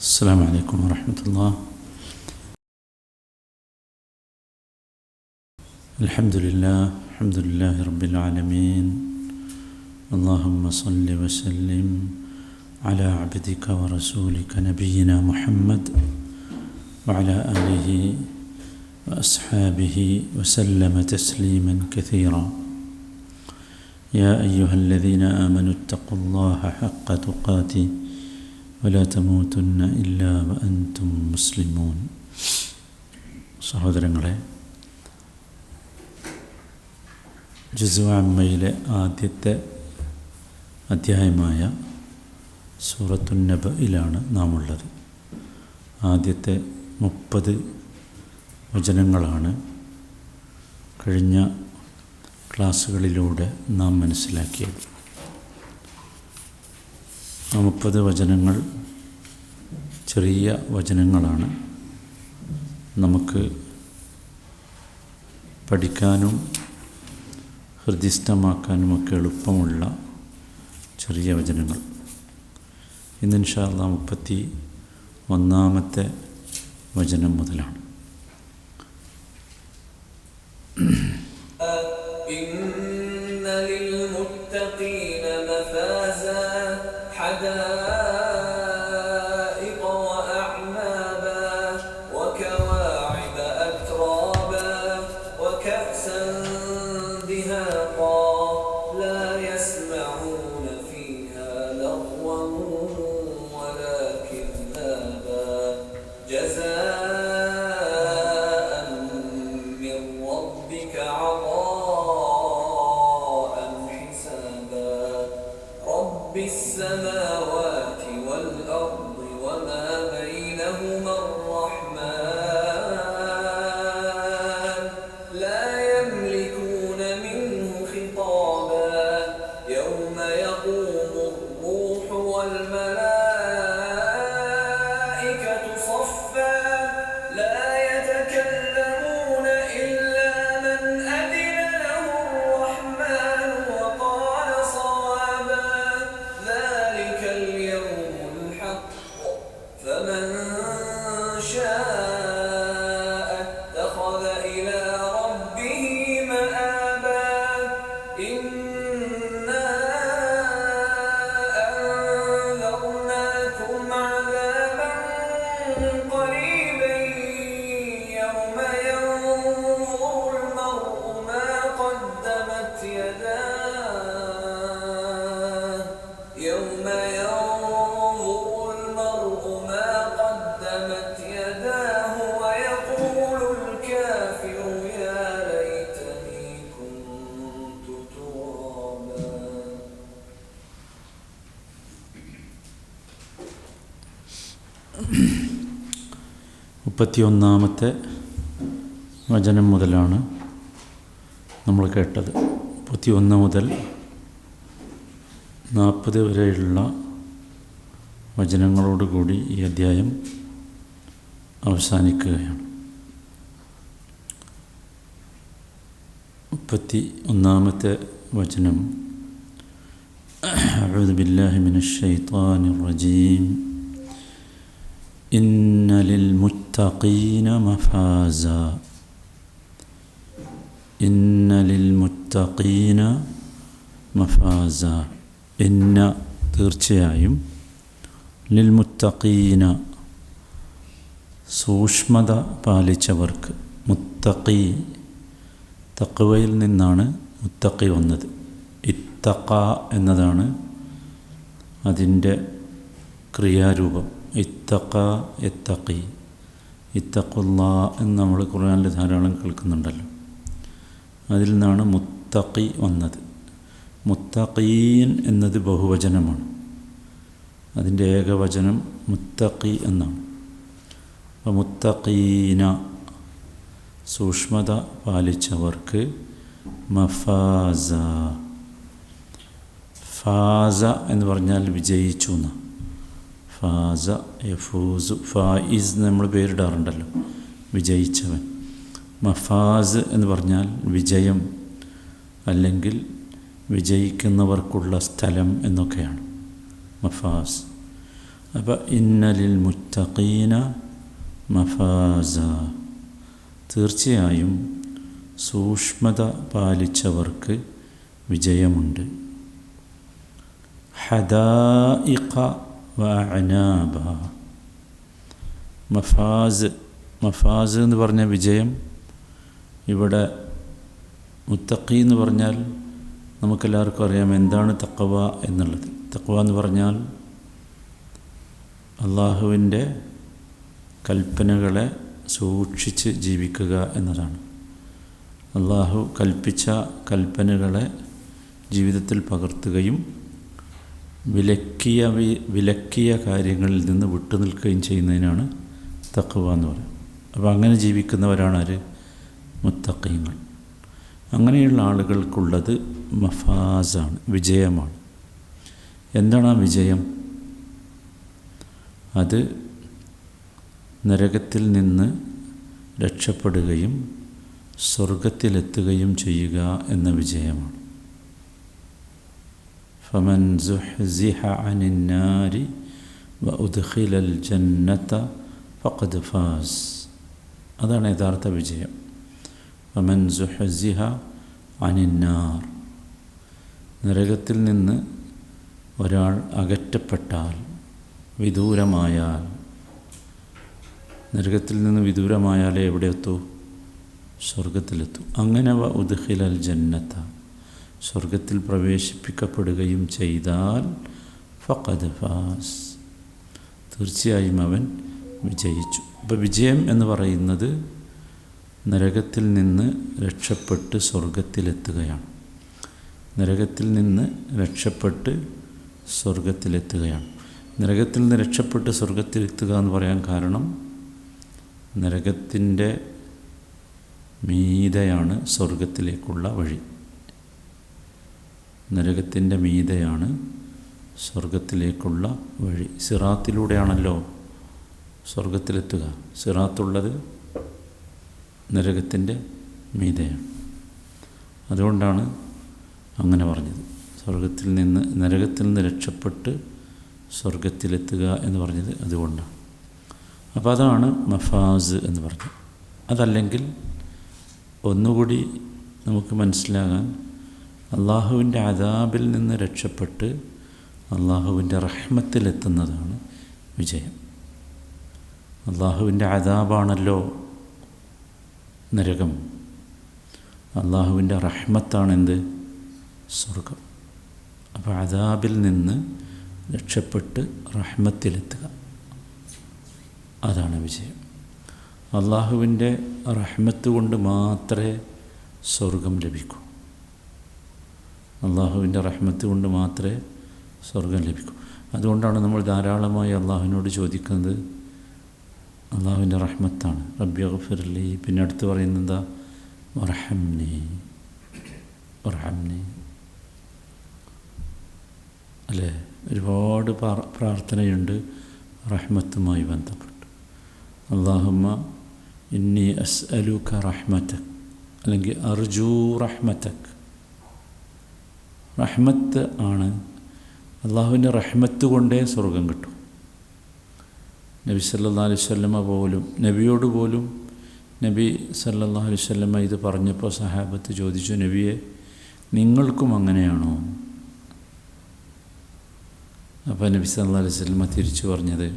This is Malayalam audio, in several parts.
السلام عليكم ورحمة الله. الحمد لله رب العالمين. اللهم صل وسلم على عبدك ورسولك نبينا محمد وعلى آله وأصحابه وسلم تسليما كثيرا. يا أيها الذين آمنوا اتقوا الله حق تقاته ولا تموتن إلا وأنتم مسلمون. സഹോദരങ്ങളെ, ജുസ് അമ്മയിലെ ആദ്യത്തെ അധ്യായമായ സൂറത്തുൻ നബയിലാണ് നാം ഉള്ളത്. ആദ്യത്തെ 30 വചനങ്ങളാണ് കഴിഞ്ഞ ക്ലാസ്സുകളിലൂടെ നാം മനസ്സിലാക്കിയത്. ആ 30 വചനങ്ങൾ ചെറിയ വചനങ്ങളാണ്. നമുക്ക് പഠിക്കാനും ഹൃദിസ്ഥമാക്കാനുമൊക്കെ എളുപ്പമുള്ള ചെറിയ വചനങ്ങൾ. ഇന്ന് ഇൻഷാ അല്ലാഹ് 31-ാമത്തെ വചനം മുതലാണ്. حدائق وأعنابا وكواعب أترابا وكأسا دهاقا لا يسمعون فيها لغوا ولا كذابا جزاء من ربك عطاء حسابا رب السماوات والأرض وما بينهما الرحمن لا يملكون منه خطابا يوم يقوم الروح والملائكة صفا لا يتكلمون إلا من أذن له الرحمن وقال صوابا ذلك اليوم الحق فمن شاء اتخذ إلى ربه مآبا إنا أنذرناكم عذابا قريبا يوم ينظر المرء ما قدمت يداه يوم ينظر المرء ما قدمت يداه ويقول الكافر يا ليتني كنت ترابا. 31-ാമത്തെ വചനം മുതലാണ് നമ്മൾ കേട്ടത്. 31 മുതൽ 40 വരെയുള്ള വചനങ്ങളോടുകൂടി ഈ അധ്യായം അവസാനിക്കുകയാണ്. 31-ാമത്തെ വചനം അഊദു ബില്ലാഹി മിനശ് ശൈത്വാനിർ റജീം ഇന്ന ലിൽ മുത്തഖീന മഫാസ ഇന്ന ലിൽ മുത്തഖീന മഫാസ ഇന്ന തീർച്ചയായും ലിൽ മുത്തഖീന സൂക്ഷ്മത പാലിച്ചവർക്ക്. മുത്തഖി തഖ്വയിൽ നിന്നാണ് മുത്തഖി വന്നത്. ഇത്തഖ എന്നതാണ് അതിൻ്റെ ക്രിയാരൂപം. ഇത്തഖ ഇത്തഖി ഇത്തഖുല്ലാ എന്ന് നമ്മൾ ഖുർആനിൽ ധാരാളം കേൾക്കുന്നുണ്ടല്ലോ. അതിൽ നിന്നാണ് മുത്തഖി വന്നത്. മുത്തഖീൻ എന്നത് ബഹുവചനമാണ്. അതിൻ്റെ ഏകവചനം മുത്തഖി എന്നാണ്. അപ്പോൾ മുത്തഖീന സൂക്ഷ്മത പാലിച്ചവർക്ക് മഫാസ. ഫാസ എന്ന് പറഞ്ഞാൽ വിജയിച്ചു എന്ന്. ഫാസ യഫൂസു ഫായിസ് നമ്മൾ പേരിടാറുണ്ടല്ലോ, വിജയിച്ചവൻ. മഫാസ് എന്ന് പറഞ്ഞാൽ വിജയം അല്ലെങ്കിൽ വിജയിക്കുന്നവർക്കുള്ള സ്ഥലം എന്നൊക്കെയാണ് മഫാസ്. അപ്പോൾ ഇന്നലിൽ മുത്തഖീന മഫാസ, തീർച്ചയായും സൂക്ഷ്മത പാലിച്ചവർക്ക് വിജയമുണ്ട്. ഹദായിഖ വ അനാബ. മഫാസ് എന്ന് പറഞ്ഞ വിജയം, ഇവിടെ മുത്തഖി എന്ന് പറഞ്ഞാൽ നമുക്കെല്ലാവർക്കും അറിയാം എന്താണ് തഖ്വ എന്നുള്ളത്. തഖ്വ എന്ന് പറഞ്ഞാൽ അള്ളാഹുവിൻ്റെ കൽപ്പനകളെ സൂക്ഷിച്ച് ജീവിക്കുക എന്നതാണ്. അള്ളാഹു കൽപ്പിച്ച കൽപ്പനകളെ ജീവിതത്തിൽ പകർത്തുകയും വിലക്കിയ കാര്യങ്ങളിൽ നിന്ന് വിട്ടുനിൽക്കുകയും ചെയ്യുന്നതിനാണ് തഖ്വ എന്ന് പറയുന്നത്. അപ്പോൾ അങ്ങനെ ജീവിക്കുന്നവരാണ് ആര്? മുത്തഖീങ്ങൾ. അങ്ങനെയുള്ള ആളുകൾക്കുള്ളത് മഫാസാണ്, വിജയമാണ്. എന്താണ് ആ വിജയം? അത് നരകത്തിൽ നിന്ന് രക്ഷപ്പെടുകയും സ്വർഗത്തിലെത്തുകയും ചെയ്യുക എന്ന വിജയമാണ്. ഫമൻ സുഹ്സിഹ അനിൻ നാരി വ ഉദ്ഖിലൽ ജന്നത ഫഖദ് ഫാസ്. അതാണ് യഥാർത്ഥ വിജയം. ഫമൻ സുഹ്സിഹ അനിൻ നാർ, നരകത്തിൽ നിന്ന് ഒരാൾ അകറ്റപ്പെട്ടാൽ, വിദൂരമായാൽ, നരകത്തിൽ നിന്ന് വിദൂരമായാലേ എവിടെയെത്തൂ? സ്വർഗത്തിലെത്തും. അങ്ങനെ വ ഉദ്ഖിലൽ ജന്നത, സ്വർഗത്തിൽ പ്രവേശിപ്പിക്കപ്പെടുകയും ചെയ്താൽ ഫഖദ് ഫാസ്, തീർച്ചയായും അവൻ വിജയിച്ചു. അപ്പോൾ വിജയം എന്ന് പറയുന്നത് നരകത്തിൽ നിന്ന് രക്ഷപ്പെട്ട് സ്വർഗത്തിലെത്തുകയാണ്. നരകത്തിൽ നിന്ന് രക്ഷപ്പെട്ട് സ്വർഗത്തിലെത്തുകയാണ്. നരകത്തിൽ നിന്ന് രക്ഷപ്പെട്ട് സ്വർഗത്തിലെത്തുക എന്ന് പറയാൻ കാരണം നരകത്തിൻ്റെ മീതെയാണ് സ്വർഗത്തിലേക്കുള്ള വഴി. നരകത്തിൻ്റെ മീതെയാണ് സ്വർഗത്തിലേക്കുള്ള വഴി. സിറാത്തിലൂടെയാണല്ലോ സ്വർഗത്തിലെത്തുക. സിറാത്തുള്ളത് നരകത്തിൻ്റെ മീതെയാണ്. അതുകൊണ്ടാണ് അങ്ങനെ പറഞ്ഞത്. നരകത്തിൽ നിന്ന് രക്ഷപ്പെട്ട് സ്വർഗത്തിലെത്തുക എന്ന് പറഞ്ഞത് അതുകൊണ്ടാണ്. അപ്പോൾ അതാണ് മഫാസ് എന്ന് പറഞ്ഞത്. അതല്ലെങ്കിൽ ഒന്നുകൂടി നമുക്ക് മനസ്സിലാകാൻ, അള്ളാഹുവിൻ്റെ അദാബിൽ നിന്ന് രക്ഷപ്പെട്ട് അള്ളാഹുവിൻ്റെ റഹ്മത്തിലെത്തുന്നതാണ് വിജയം. അള്ളാഹുവിൻ്റെ അദാബാണല്ലോ നരകം. അള്ളാഹുവിൻ്റെ റഹ്മത്താണെന്ത്? സ്വർഗം. അപ്പോൾ അദാബിൽ നിന്ന് രക്ഷപ്പെട്ട് റഹ്മത്തിലെത്തുക, അതാണ് വിജയം. അള്ളാഹുവിൻ്റെ റഹ്മത്ത് കൊണ്ട് മാത്രമേ സ്വർഗം ലഭിക്കൂ. അള്ളാഹുവിൻ്റെ റഹ്മത്ത് കൊണ്ട് മാത്രമേ സ്വർഗം ലഭിക്കൂ. അതുകൊണ്ടാണ് നമ്മൾ ധാരാളമായി അള്ളാഹുവിനോട് ചോദിക്കുന്നത് അള്ളാഹുവിൻ്റെ റഹ്മത്താണ്. റബ്ബി ഗഫിർലി. പിന്നെ അടുത്ത് പറയുന്നത് എന്താ? വർഹംനി. അല്ലേ? ഒരുപാട് പ്രാർത്ഥനയുണ്ട് റഹ്മത്തുമായി ബന്ധപ്പെട്ട്. അല്ലാഹുമ്മ ഇന്നി അസ്അലുക റഹ്മതക്, അല്ലെങ്കിൽ അർജു റഹ്മതക്. റഹ്മത്ത് ആണ്. അള്ളാഹുവിൻ്റെ റഹ്മത്ത് കൊണ്ടേ സ്വർഗം കിട്ടും. നബി സല്ലല്ലാഹു അലൈഹി വസല്ലമ പോലും, നബിയോട് പോലും നബി സല്ലല്ലാഹു അലൈഹി വസല്ലമ ഇത് പറഞ്ഞപ്പോൾ സഹാബത്ത് ചോദിച്ചു, നബിയെ നിങ്ങൾക്കും അങ്ങനെയാണോ? അപ്പോൾ നബി സല്ലല്ലാഹു അലൈഹി വസല്ലമ തിരിച്ചു പറഞ്ഞത്,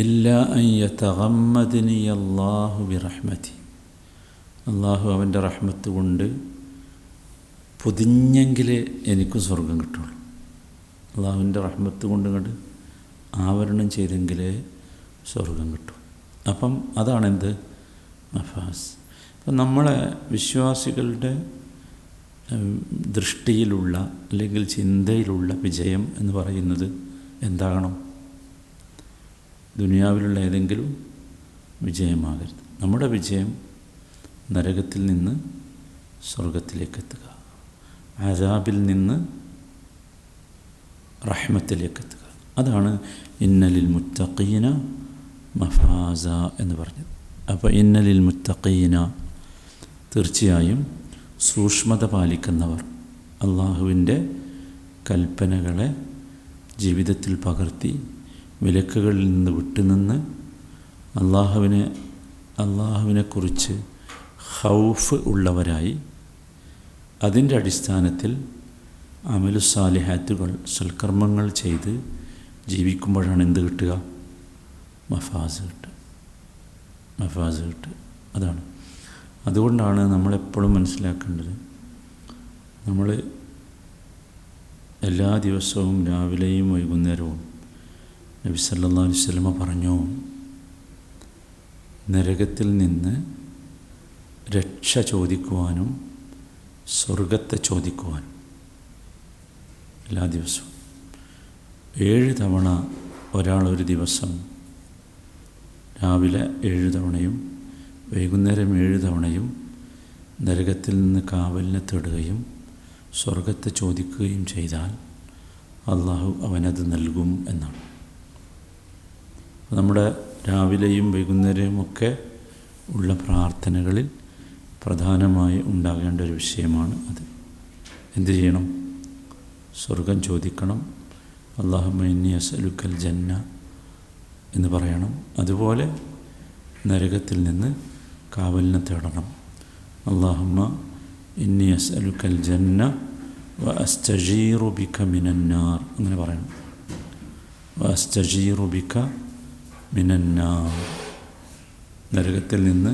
ഇല്ലാ അൻ യതഗമ്മദനി അല്ലാഹു ബിറഹ്മതി. അള്ളാഹു അവൻ്റെ റഹ്മത്ത് കൊണ്ട് പൊതിഞ്ഞെങ്കിലേ എനിക്കും സ്വർഗം കിട്ടുള്ളൂ. അള്ളാഹുവിൻ്റെ റഹ്മത്ത് കൊണ്ട് ഇങ്ങോട്ട് ആവരണം ചെയ്തെങ്കിലേ സ്വർഗം കിട്ടും. അപ്പം അതാണെന്ത്? മഫാസ്. അപ്പം നമ്മളെ വിശ്വാസികളുടെ ദൃഷ്ടിയിലുള്ള അല്ലെങ്കിൽ ചിന്തയിലുള്ള വിജയം എന്ന് പറയുന്നത് എന്താകണം? ദുനിയാവിലുള്ള ഏതെങ്കിലും വിജയമാകരുത്. നമ്മുടെ വിജയം നരകത്തിൽ നിന്ന് സ്വർഗത്തിലേക്കെത്തുക, അദാബിൽ നിന്ന് റഹ്മത്തിലേക്കെത്തുക. അതാണ് ഇന്നലിൽ മുത്തഖീന മഫാസ എന്ന് പറഞ്ഞത്. അപ്പോൾ ഇന്നലിൽ മുത്തഖീന, തീർച്ചയായും സൂക്ഷ്മത പാലിക്കുന്നവർ, അള്ളാഹുവിൻ്റെ കൽപ്പനകളെ ജീവിതത്തിൽ പകർത്തി വിലക്കുകളിൽ നിന്ന് വിട്ടുനിന്ന് അള്ളാഹുവിനെക്കുറിച്ച് ഖൗഫ് ഉള്ളവരായി അതിൻ്റെ അടിസ്ഥാനത്തിൽ അമലുസാലിഹാത്തുകൾ സൽക്കർമ്മങ്ങൾ ചെയ്ത് ജീവിക്കുമ്പോഴാണ് എന്ത് കിട്ടുക? മഫാസ് കിട്ടുക. അതാണ്. അതുകൊണ്ടാണ് നമ്മളെപ്പോഴും മനസ്സിലാക്കേണ്ടത്, നമ്മൾ എല്ലാ ദിവസവും രാവിലെയും വൈകുന്നേരവും നബി സല്ലല്ലാഹു അലൈഹി വസല്ലമ പറഞ്ഞു, നരകത്തിൽ നിന്ന് രക്ഷ ചോദിക്കുവാനും സ്വർഗത്തെ ചോദിക്കുവാനും എല്ലാ ദിവസവും 7 തവണ ഒരാളൊരു ദിവസം രാവിലെ 7 തവണയും വൈകുന്നേരം 7 തവണയും നരകത്തിൽ നിന്ന് കാവലിനെ തേടുകയും സ്വർഗത്തെ ചോദിക്കുകയും ചെയ്താൽ അള്ളാഹു അവനത് നൽകും എന്നാണ്. നമ്മുടെ രാവിലെയും വൈകുന്നേരവും ഒക്കെ ഉള്ള പ്രാർത്ഥനകളിൽ പ്രധാനമായി ഉണ്ടാകേണ്ട ഒരു വിഷയമാണ് അത്. എന്ത് ചെയ്യണം? സ്വർഗം ചോദിക്കണം. അല്ലാഹുമ്മ ഇന്നി അസ്അലുക്കൽ ജന്ന എന്ന് പറയണം. അതുപോലെ നരകത്തിൽ നിന്ന് കാവലിനെ തേടണം. അല്ലാഹുമ്മ ഇന്നി അസ്അലുക്കൽ ജന്ന വ അസ്തജീറു ബിക മിനന്നാർ അങ്ങനെ പറയണം. വ അസ്തജീറു ബിക മിനന്നാർ, നരകത്തിൽ നിന്ന്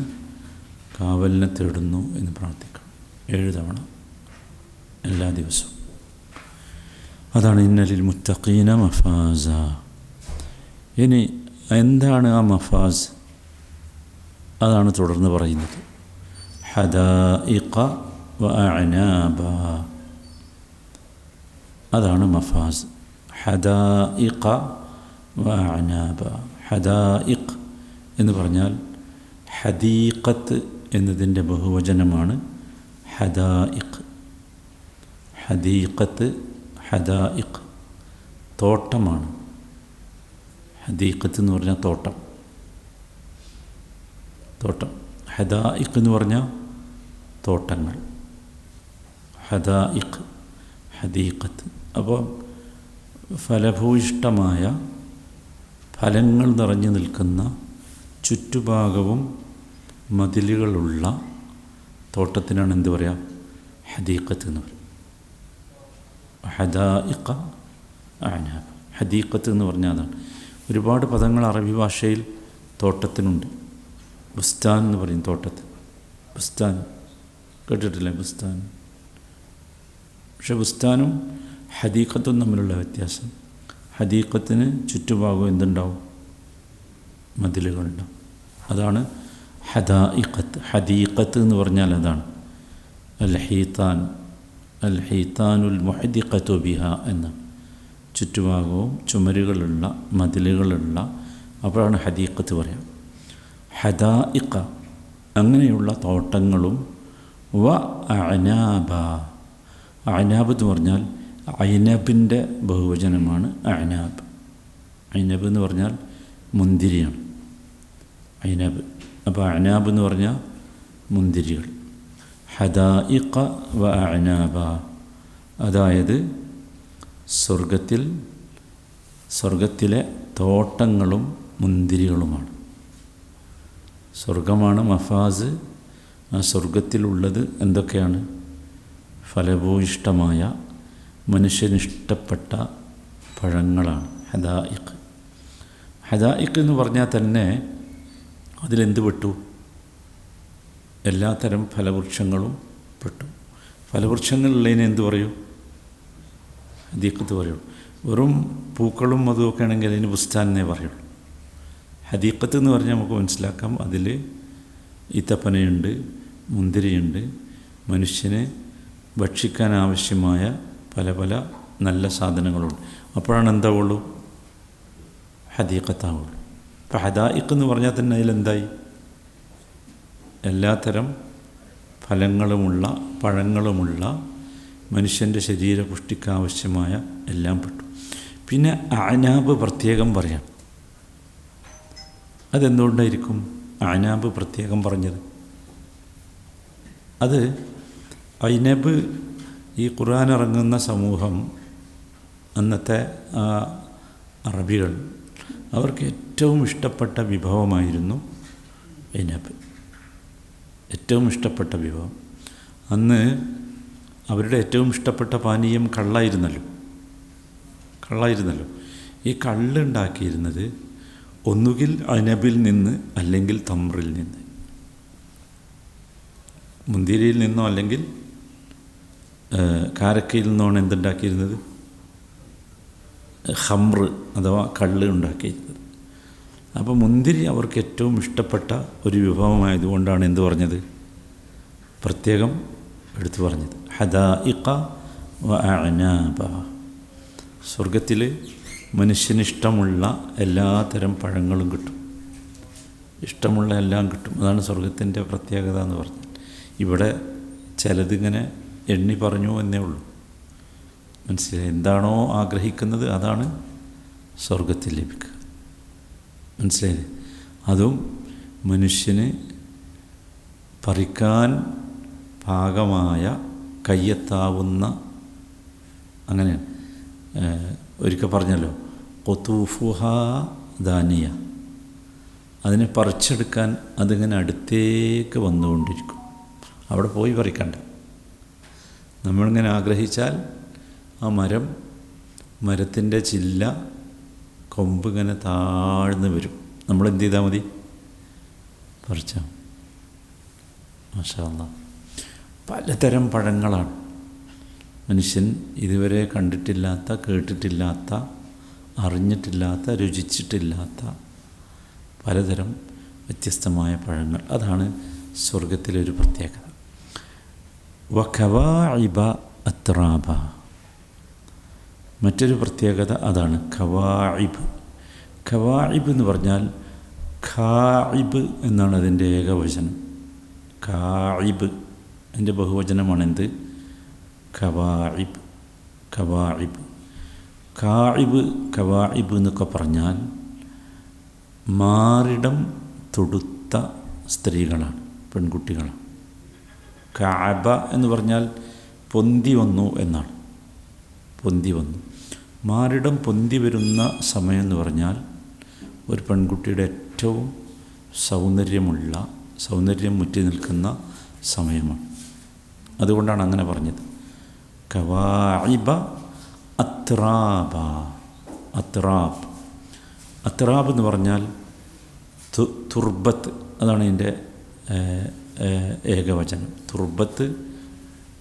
കാവലിനെ തേടുന്നു എന്ന് പ്രാർത്ഥിക്കണം 7 തവണ എല്ലാ ദിവസവും. അതാണ് ഇന്നലിൽ മുത്തഖീന മഫാസ. ഇനി എന്താണ് ആ മഫാസ്? അതാണ് തുടർന്ന് പറയുന്നത്. ഹദായിഖ വ അഅനാബ, അതാണ് മഫാസ്. ഹദായിഖ വ അഅനാബ. ഹദായിഖ് എന്ന് പറഞ്ഞാൽ ഹദീഖത്ത് എന്നതിൻ്റെ ബഹുവചനമാണ് ഹദായിഖ്. ഹദീഖത്ത്, ഹദായിഖ് തോട്ടമാണ്. ഹദീഖത്ത് എന്ന് പറഞ്ഞാൽ തോട്ടം. ഹദായിഖ് എന്ന് പറഞ്ഞാൽ തോട്ടങ്ങൾ. ഹദായിഖ്, ഹദീഖത്ത്. അപ്പോൾ ഫലഭൂയിഷ്ടമായ ഫലങ്ങൾ നിറഞ്ഞു നിൽക്കുന്ന ചുറ്റുഭാഗവും മതിലുകളുള്ള തോട്ടത്തിനാണ് എന്ത് പറയുക? ഹദീഖത്ത് എന്ന് പറയും. ഹദായിഖ അഅനാബ്. ഹദീഖത്ത് എന്ന് പറഞ്ഞാൽ അതാണ്. ഒരുപാട് പദങ്ങൾ അറബി ഭാഷയിൽ തോട്ടത്തിനുണ്ട്. ബുസ്താൻ എന്ന് പറയും തോട്ടത്തിന്. ബുസ്താൻ കേട്ടിട്ടില്ലേ? ബുസ്താൻ. പക്ഷെ ബുസ്താനും ഹദീഖത്തും തമ്മിലുള്ള വ്യത്യാസം, ഹദീഖത്തിന് ചുറ്റുഭാഗം എന്തുണ്ടാവും? മതിലുകളുണ്ടാവും. അതാണ് ഹദായിഖത്ത്. ഹദീഖത്ത് എന്ന് പറഞ്ഞാൽ അതാണ്. അൽ ഹീത്താനുൽ മുഹദിഖത്തു ബിഹ എന്ന ചുറ്റുഭാഗവും ചുമരുകളുള്ള മതിലുകളുള്ള, അപ്പോഴാണ് ഹദീഖത്ത് പറയാം. ഹദായിഖ അങ്ങനെയുള്ള തോട്ടങ്ങളും വ അഅനാബ. അഅനാബ് എന്ന് പറഞ്ഞാൽ ഐനബിൻ്റെ ബഹുവചനമാണ് അഅനാബ്. ഐനബ് എന്ന് പറഞ്ഞാൽ മുന്തിരിയാണ്. ഐനബ്. അപ്പോൾ അഅനാബ് എന്ന് പറഞ്ഞാൽ മുന്തിരികൾ. ഹദായിഖ വ അഅനാബ, അതായത് സ്വർഗത്തിലെ തോട്ടങ്ങളും മുന്തിരികളുമാണ്. സ്വർഗമാണ് മഫാസ്. ആ സ്വർഗത്തിലുള്ളത് എന്തൊക്കെയാണ്? ഫലഭൂയിഷ്ടമായ മനുഷ്യനിഷ്ടപ്പെട്ട പഴങ്ങളാണ് ഹദായിഖ്. ഹദായിഖ് എന്ന് പറഞ്ഞാൽ തന്നെ അതിലെന്ത് പെട്ടു? എല്ലാത്തരം ഫലവൃക്ഷങ്ങളും പെട്ടു. ഫലവൃക്ഷങ്ങളുള്ളതിനെ എന്ത് പറയൂ? ഹദീഖത്ത് പറയുള്ളൂ. വെറും പൂക്കളും അതുമൊക്കെ ആണെങ്കിൽ അതിന് ബുസ്താൻ എന്നേ പറയുള്ളൂ. ഹദീഖത്ത് എന്ന് പറഞ്ഞാൽ നമുക്ക് മനസ്സിലാക്കാം, അതിൽ ഈത്തപ്പനയുണ്ട്, മുന്തിരിയുണ്ട്, മനുഷ്യന് ഭക്ഷിക്കാൻ ആവശ്യമായ പല പല നല്ല സാധനങ്ങളുണ്ട്. അപ്പോഴാണ് എന്താവുള്ളൂ? ഹദീഖത്താവുള്ളൂ. അപ്പോൾ ഹദായിഖ് എന്ന് പറഞ്ഞാൽ തന്നെ അതിലെന്തായി? എല്ലാത്തരം ഫലങ്ങളുമുള്ള പഴങ്ങളുമുള്ള മനുഷ്യൻ്റെ ശരീരപുഷ്ടിക്കാവശ്യമായ എല്ലാം പെട്ടു. പിന്നെ അഅനാബ് പ്രത്യേകം പറയാം. അതെന്തുകൊണ്ടായിരിക്കും അഅനാബ് പ്രത്യേകം പറഞ്ഞത്? അത് ഐനബ് ഈ ഖുർആൻ ഇറങ്ങുന്ന സമൂഹം അന്നത്തെ അറബികൾ അവർക്ക് ഏറ്റവും ഇഷ്ടപ്പെട്ട വിഭവമായിരുന്നു ഇനബ്. ഏറ്റവും ഇഷ്ടപ്പെട്ട വിഭവം. അന്ന് അവരുടെ ഏറ്റവും ഇഷ്ടപ്പെട്ട പാനീയം കള്ളായിരുന്നല്ലോ. ഈ കള്ളുണ്ടാക്കിയിരുന്നത് ഒന്നുകിൽ അനബിൽ നിന്ന് അല്ലെങ്കിൽ തമ്രിൽ നിന്ന്, മുന്തിരിയിൽ നിന്നോ അല്ലെങ്കിൽ കാരക്കയിൽ നിന്നാണ് എന്തുണ്ടാക്കിയിരുന്നത്, ഖംർ അഥവാ കള്ള് ഉണ്ടാക്കിയിരുന്നത്. അപ്പോൾ മുന്തിരി അവർക്ക് ഏറ്റവും ഇഷ്ടപ്പെട്ട ഒരു വിഭവമായതുകൊണ്ടാണ് എന്ത് പറഞ്ഞത്, പ്രത്യേകം എടുത്തു പറഞ്ഞത്. ഹദായിഖ വ അഅനാബ, സ്വർഗത്തിൽ മനുഷ്യനിഷ്ടമുള്ള എല്ലാ തരം പഴങ്ങളും കിട്ടും, ഇഷ്ടമുള്ള എല്ലാം കിട്ടും. അതാണ് സ്വർഗത്തിൻ്റെ പ്രത്യേകത എന്ന് പറഞ്ഞാൽ. ഇവിടെ ചിലതിങ്ങനെ എണ്ണി പറഞ്ഞു എന്നേ ഉള്ളൂ. മനസ്സിലായി? എന്താണോ ആഗ്രഹിക്കുന്നത് അതാണ് സ്വർഗത്തിൽ ലഭിക്കുക. മനസ്സിലായില്ലേ? അതും മനുഷ്യന് പറിക്കാൻ പാകമായ കയ്യെത്താവുന്ന, അങ്ങനെയാണ്. ഒരിക്കൽ പറഞ്ഞല്ലോ, ഖുതൂഫുഹ ദാനിയ, അതിനെ പറിച്ചെടുക്കാൻ അതിങ്ങനെ അടുത്തേക്ക് വന്നുകൊണ്ടിരിക്കും. അവിടെ പോയി പറിക്കണ്ട. നമ്മളിങ്ങനെ ആഗ്രഹിച്ചാൽ ആ മരത്തിൻ്റെ ചില്ല കൊമ്പ് ഇങ്ങനെ താഴ്ന്ന് വരും. നമ്മളെന്ത് ചെയ്താൽ മതി, പറിച്ചാൽ. മാഷാ അല്ലാഹ്. പലതരം പഴങ്ങളാണ്. മനുഷ്യൻ ഇതുവരെ കണ്ടിട്ടില്ലാത്ത, കേട്ടിട്ടില്ലാത്ത, അറിഞ്ഞിട്ടില്ലാത്ത, രുചിച്ചിട്ടില്ലാത്ത പലതരം വ്യത്യസ്തമായ പഴങ്ങൾ. അതാണ് സ്വർഗത്തിലൊരു പ്രത്യേകത. വഖവാഇബ അത്റാബ, മറ്റൊരു പ്രത്യേകത അതാണ്. ഖവാഇബ് എന്ന് പറഞ്ഞാൽ ഖാഇബ് എന്നാണ് അതിൻ്റെ ഏകവചനം. ഖാഇബ് അതിൻ്റെ ബഹുവചനമാണ് എന്ത്, ഖവാഇബ്. ഖവാഇബ് എന്നൊക്കെ പറഞ്ഞാൽ മാറിടം തൊടുത്ത സ്ത്രീകളാണ്, പെൺകുട്ടികളാണ്. കഅബ എന്ന് പറഞ്ഞാൽ പൊന്തി വന്നു എന്നാണ്. പൊന്തി വന്നു, മാറിടം പൊന്തി വരുന്ന സമയം എന്ന് പറഞ്ഞാൽ ഒരു പെൺകുട്ടിയുടെ ഏറ്റവും സൗന്ദര്യം മുറ്റി നിൽക്കുന്ന സമയമാണ്. അതുകൊണ്ടാണ് അങ്ങനെ പറഞ്ഞത്. കവാഇബ അത്റാബ് എന്ന് പറഞ്ഞാൽ തുർബത്ത്, അതാണ് ഇതിൻ്റെ ഏകവചനം. തുർബത്ത്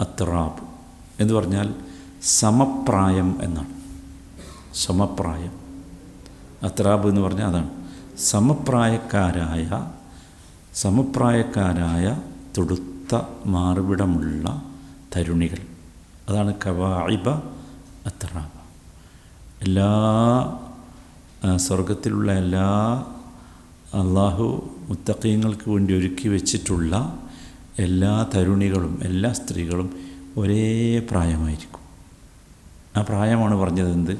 അത്റാബ് എന്ന് പറഞ്ഞാൽ സമപ്രായം എന്നാണ്. സമപ്രായം. അത്റാബ് എന്ന് പറഞ്ഞാൽ അതാണ് സമപ്രായക്കാരായ തൊടുത്ത മാർവിടമുള്ള തരുണികൾ. അതാണ് കവാഇബ അത്റാബ. എല്ലാ സ്വർഗത്തിലുള്ള എല്ലാ അള്ളാഹു മുത്തഖീങ്ങൾക്ക് വേണ്ടി ഒരുക്കി വെച്ചിട്ടുള്ള എല്ലാ തരുണികളും എല്ലാ സ്ത്രീകളും ഒരേ പ്രായമായിരിക്കും. ആ പ്രായമാണ് പറഞ്ഞത് എന്ത്,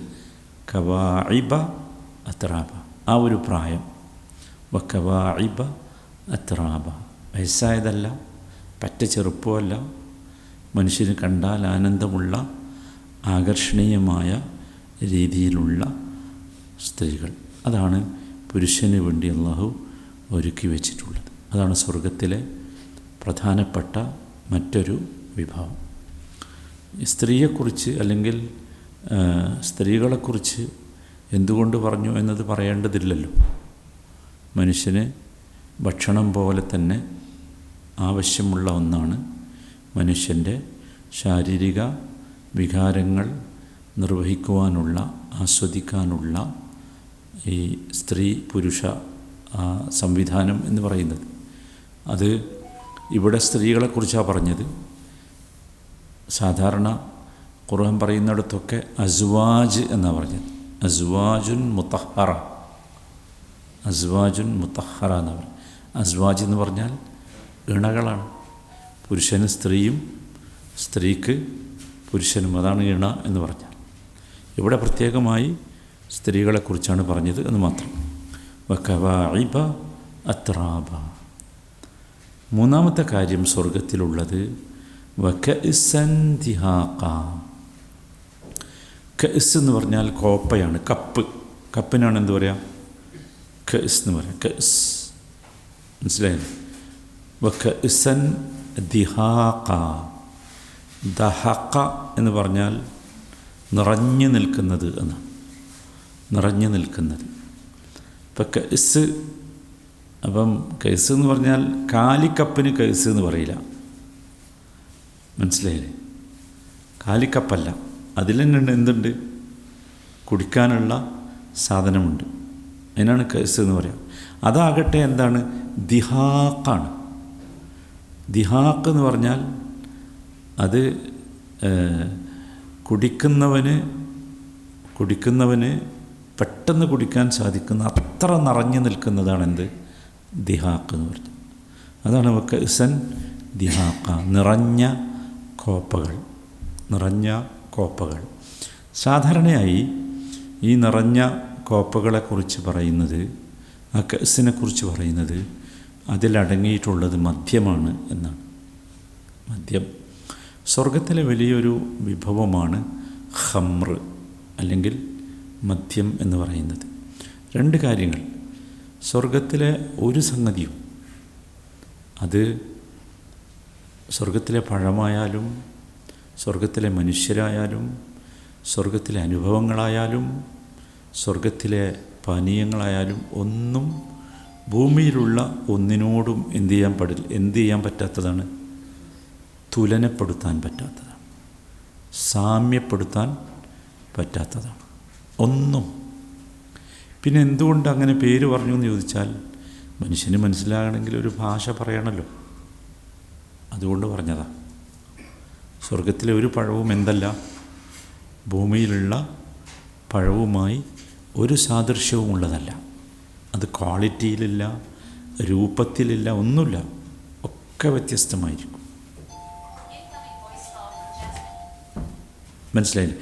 കവാഇബ അത്റാബ, ആ ഒരു പ്രായം. വഖവാഇബ അത്റാബ, വയസ്സായതല്ല, പറ്റ ചെറുപ്പമല്ല, മനുഷ്യന് കണ്ടാൽ ആനന്ദമുള്ള ആകർഷണീയമായ രീതിയിലുള്ള സ്ത്രീകൾ. അതാണ് പുരുഷന് വേണ്ടി അള്ളാഹു ഒരുക്കി വെച്ചിട്ടുള്ളത്. അതാണ് സ്വർഗത്തിലെ പ്രധാനപ്പെട്ട മറ്റൊരു വിഭാഗം. സ്ത്രീയെക്കുറിച്ച് അല്ലെങ്കിൽ സ്ത്രീകളെക്കുറിച്ച് എന്തുകൊണ്ട് പറഞ്ഞു എന്നത് പറയേണ്ടതില്ലല്ലോ. മനുഷ്യന് ഭക്ഷണം പോലെ തന്നെ ആവശ്യമുള്ള ഒന്നാണ് മനുഷ്യൻ്റെ ശാരീരിക വികാരങ്ങൾ നിർവഹിക്കുവാനുള്ള, ആസ്വദിക്കാനുള്ള ഈ സ്ത്രീ പുരുഷ സംവിധാനം എന്ന് പറയുന്നത്. അത് ഇവിടെ സ്ത്രീകളെക്കുറിച്ചാണ് പറഞ്ഞത്. സാധാരണ ഖുർആൻ പറയുന്നിടത്തൊക്കെ അസ്വാജ് എന്നാണ് പറഞ്ഞത്. അസ്വാജുൻ മുത്തഹറ എന്നാണ് പറഞ്ഞത്. അസ്വാജ് എന്ന് പറഞ്ഞാൽ ഇണകളാണ്. പുരുഷന് സ്ത്രീയും സ്ത്രീക്ക് പുരുഷനും, അതാണ് ഇണ എന്ന് പറഞ്ഞാൽ. ഇവിടെ പ്രത്യേകമായി സ്ത്രീകളെക്കുറിച്ചാണ് പറഞ്ഞത് എന്ന് മാത്രം. വഖവാഇബ അത്റാബ. മൂന്നാമത്തെ കാര്യം സ്വർഗത്തിലുള്ളത് വകഅസൻ ദിഹാഖ. കഅസ് എന്ന് പറഞ്ഞാൽ കോപ്പയാണ്, കപ്പിനാണ് എന്ത് പറയുക? കഅസ് എന്ന് പറയാം. കഅസ് മനസ്സിലായില്ലേ? വകഅസൻ ദിഹാഖ. ദഹഖ എന്ന് പറഞ്ഞാൽ നിറഞ്ഞു നിൽക്കുന്നത് എന്നാണ്. നിറഞ്ഞു നിൽക്കുന്നത്. ഇപ്പം കഅസ്, അപ്പം കഅസ് എന്ന് പറഞ്ഞാൽ കാലിക്കപ്പിന് കഅസ് എന്ന് പറയില്ല. മനസ്സിലായില്ലേ? കാലിക്കപ്പല്ല, അതിൽ തന്നെ എന്തുണ്ട്? കുടിക്കാനുള്ള സാധനമുണ്ട്. അതിനാണ് കഅസ് എന്ന് പറയുക. അതാകട്ടെ എന്താണ്? ദിഹാഖാണ്. ദിഹാഖ് എന്ന് പറഞ്ഞാൽ അത് കുടിക്കുന്നവന് പെട്ടെന്ന് കുടിക്കാൻ സാധിക്കുന്ന അത്ര നിറഞ്ഞു നിൽക്കുന്നതാണ് എന്ത്? ദിഹാഖ് എന്ന് പറഞ്ഞത്. അതാണ് വകഅസൻ ദിഹാഖ, നിറഞ്ഞ കോപ്പകൾ. സാധാരണയായി ഈ നിറഞ്ഞ കോപ്പകളെക്കുറിച്ച് പറയുന്നത്, ആ കഅസിനെ കുറിച്ച് പറയുന്നത്, അതിലടങ്ങിയിട്ടുള്ളത് മദ്യമാണ് എന്നാണ്. മദ്യം സ്വർഗത്തിലെ വലിയൊരു വിഭവമാണ് ഖംർ അല്ലെങ്കിൽ മദ്യം എന്ന് പറയുന്നത്. രണ്ട് കാര്യങ്ങൾ. സ്വർഗത്തിലെ ഒരു സംഗതിയും, അത് സ്വർഗത്തിലെ പഴമായാലും സ്വർഗത്തിലെ മനുഷ്യരായാലും സ്വർഗത്തിലെ അനുഭവങ്ങളായാലും സ്വർഗത്തിലെ പാനീയങ്ങളായാലും ഒന്നും ഭൂമിയിലുള്ള ഒന്നിനോടും എന്ത് ചെയ്യാൻ പറ്റാത്തതാണ്? തുലനപ്പെടുത്താൻ പറ്റാത്തതാണ്, സാമ്യപ്പെടുത്താൻ പറ്റാത്തതാണ് ഒന്നും. പിന്നെ എന്തുകൊണ്ട് അങ്ങനെ പേര് പറഞ്ഞു എന്ന് ചോദിച്ചാൽ, മനുഷ്യന് മനസ്സിലാകണമെങ്കിൽ ഒരു ഭാഷ പറയണമല്ലോ, അതുകൊണ്ട് പറഞ്ഞതാണ്. സ്വർഗത്തിലെ ഒരു പഴവും എന്തല്ല? ഭൂമിയിലുള്ള പഴവുമായി ഒരു സാദൃശ്യവും ഉള്ളതല്ല. അത് ക്വാളിറ്റിയിലില്ല, രൂപത്തിലില്ല, ഒന്നുമില്ല, ഒക്കെ വ്യത്യസ്തമായിരിക്കും. മനസ്സിലായില്ലേ?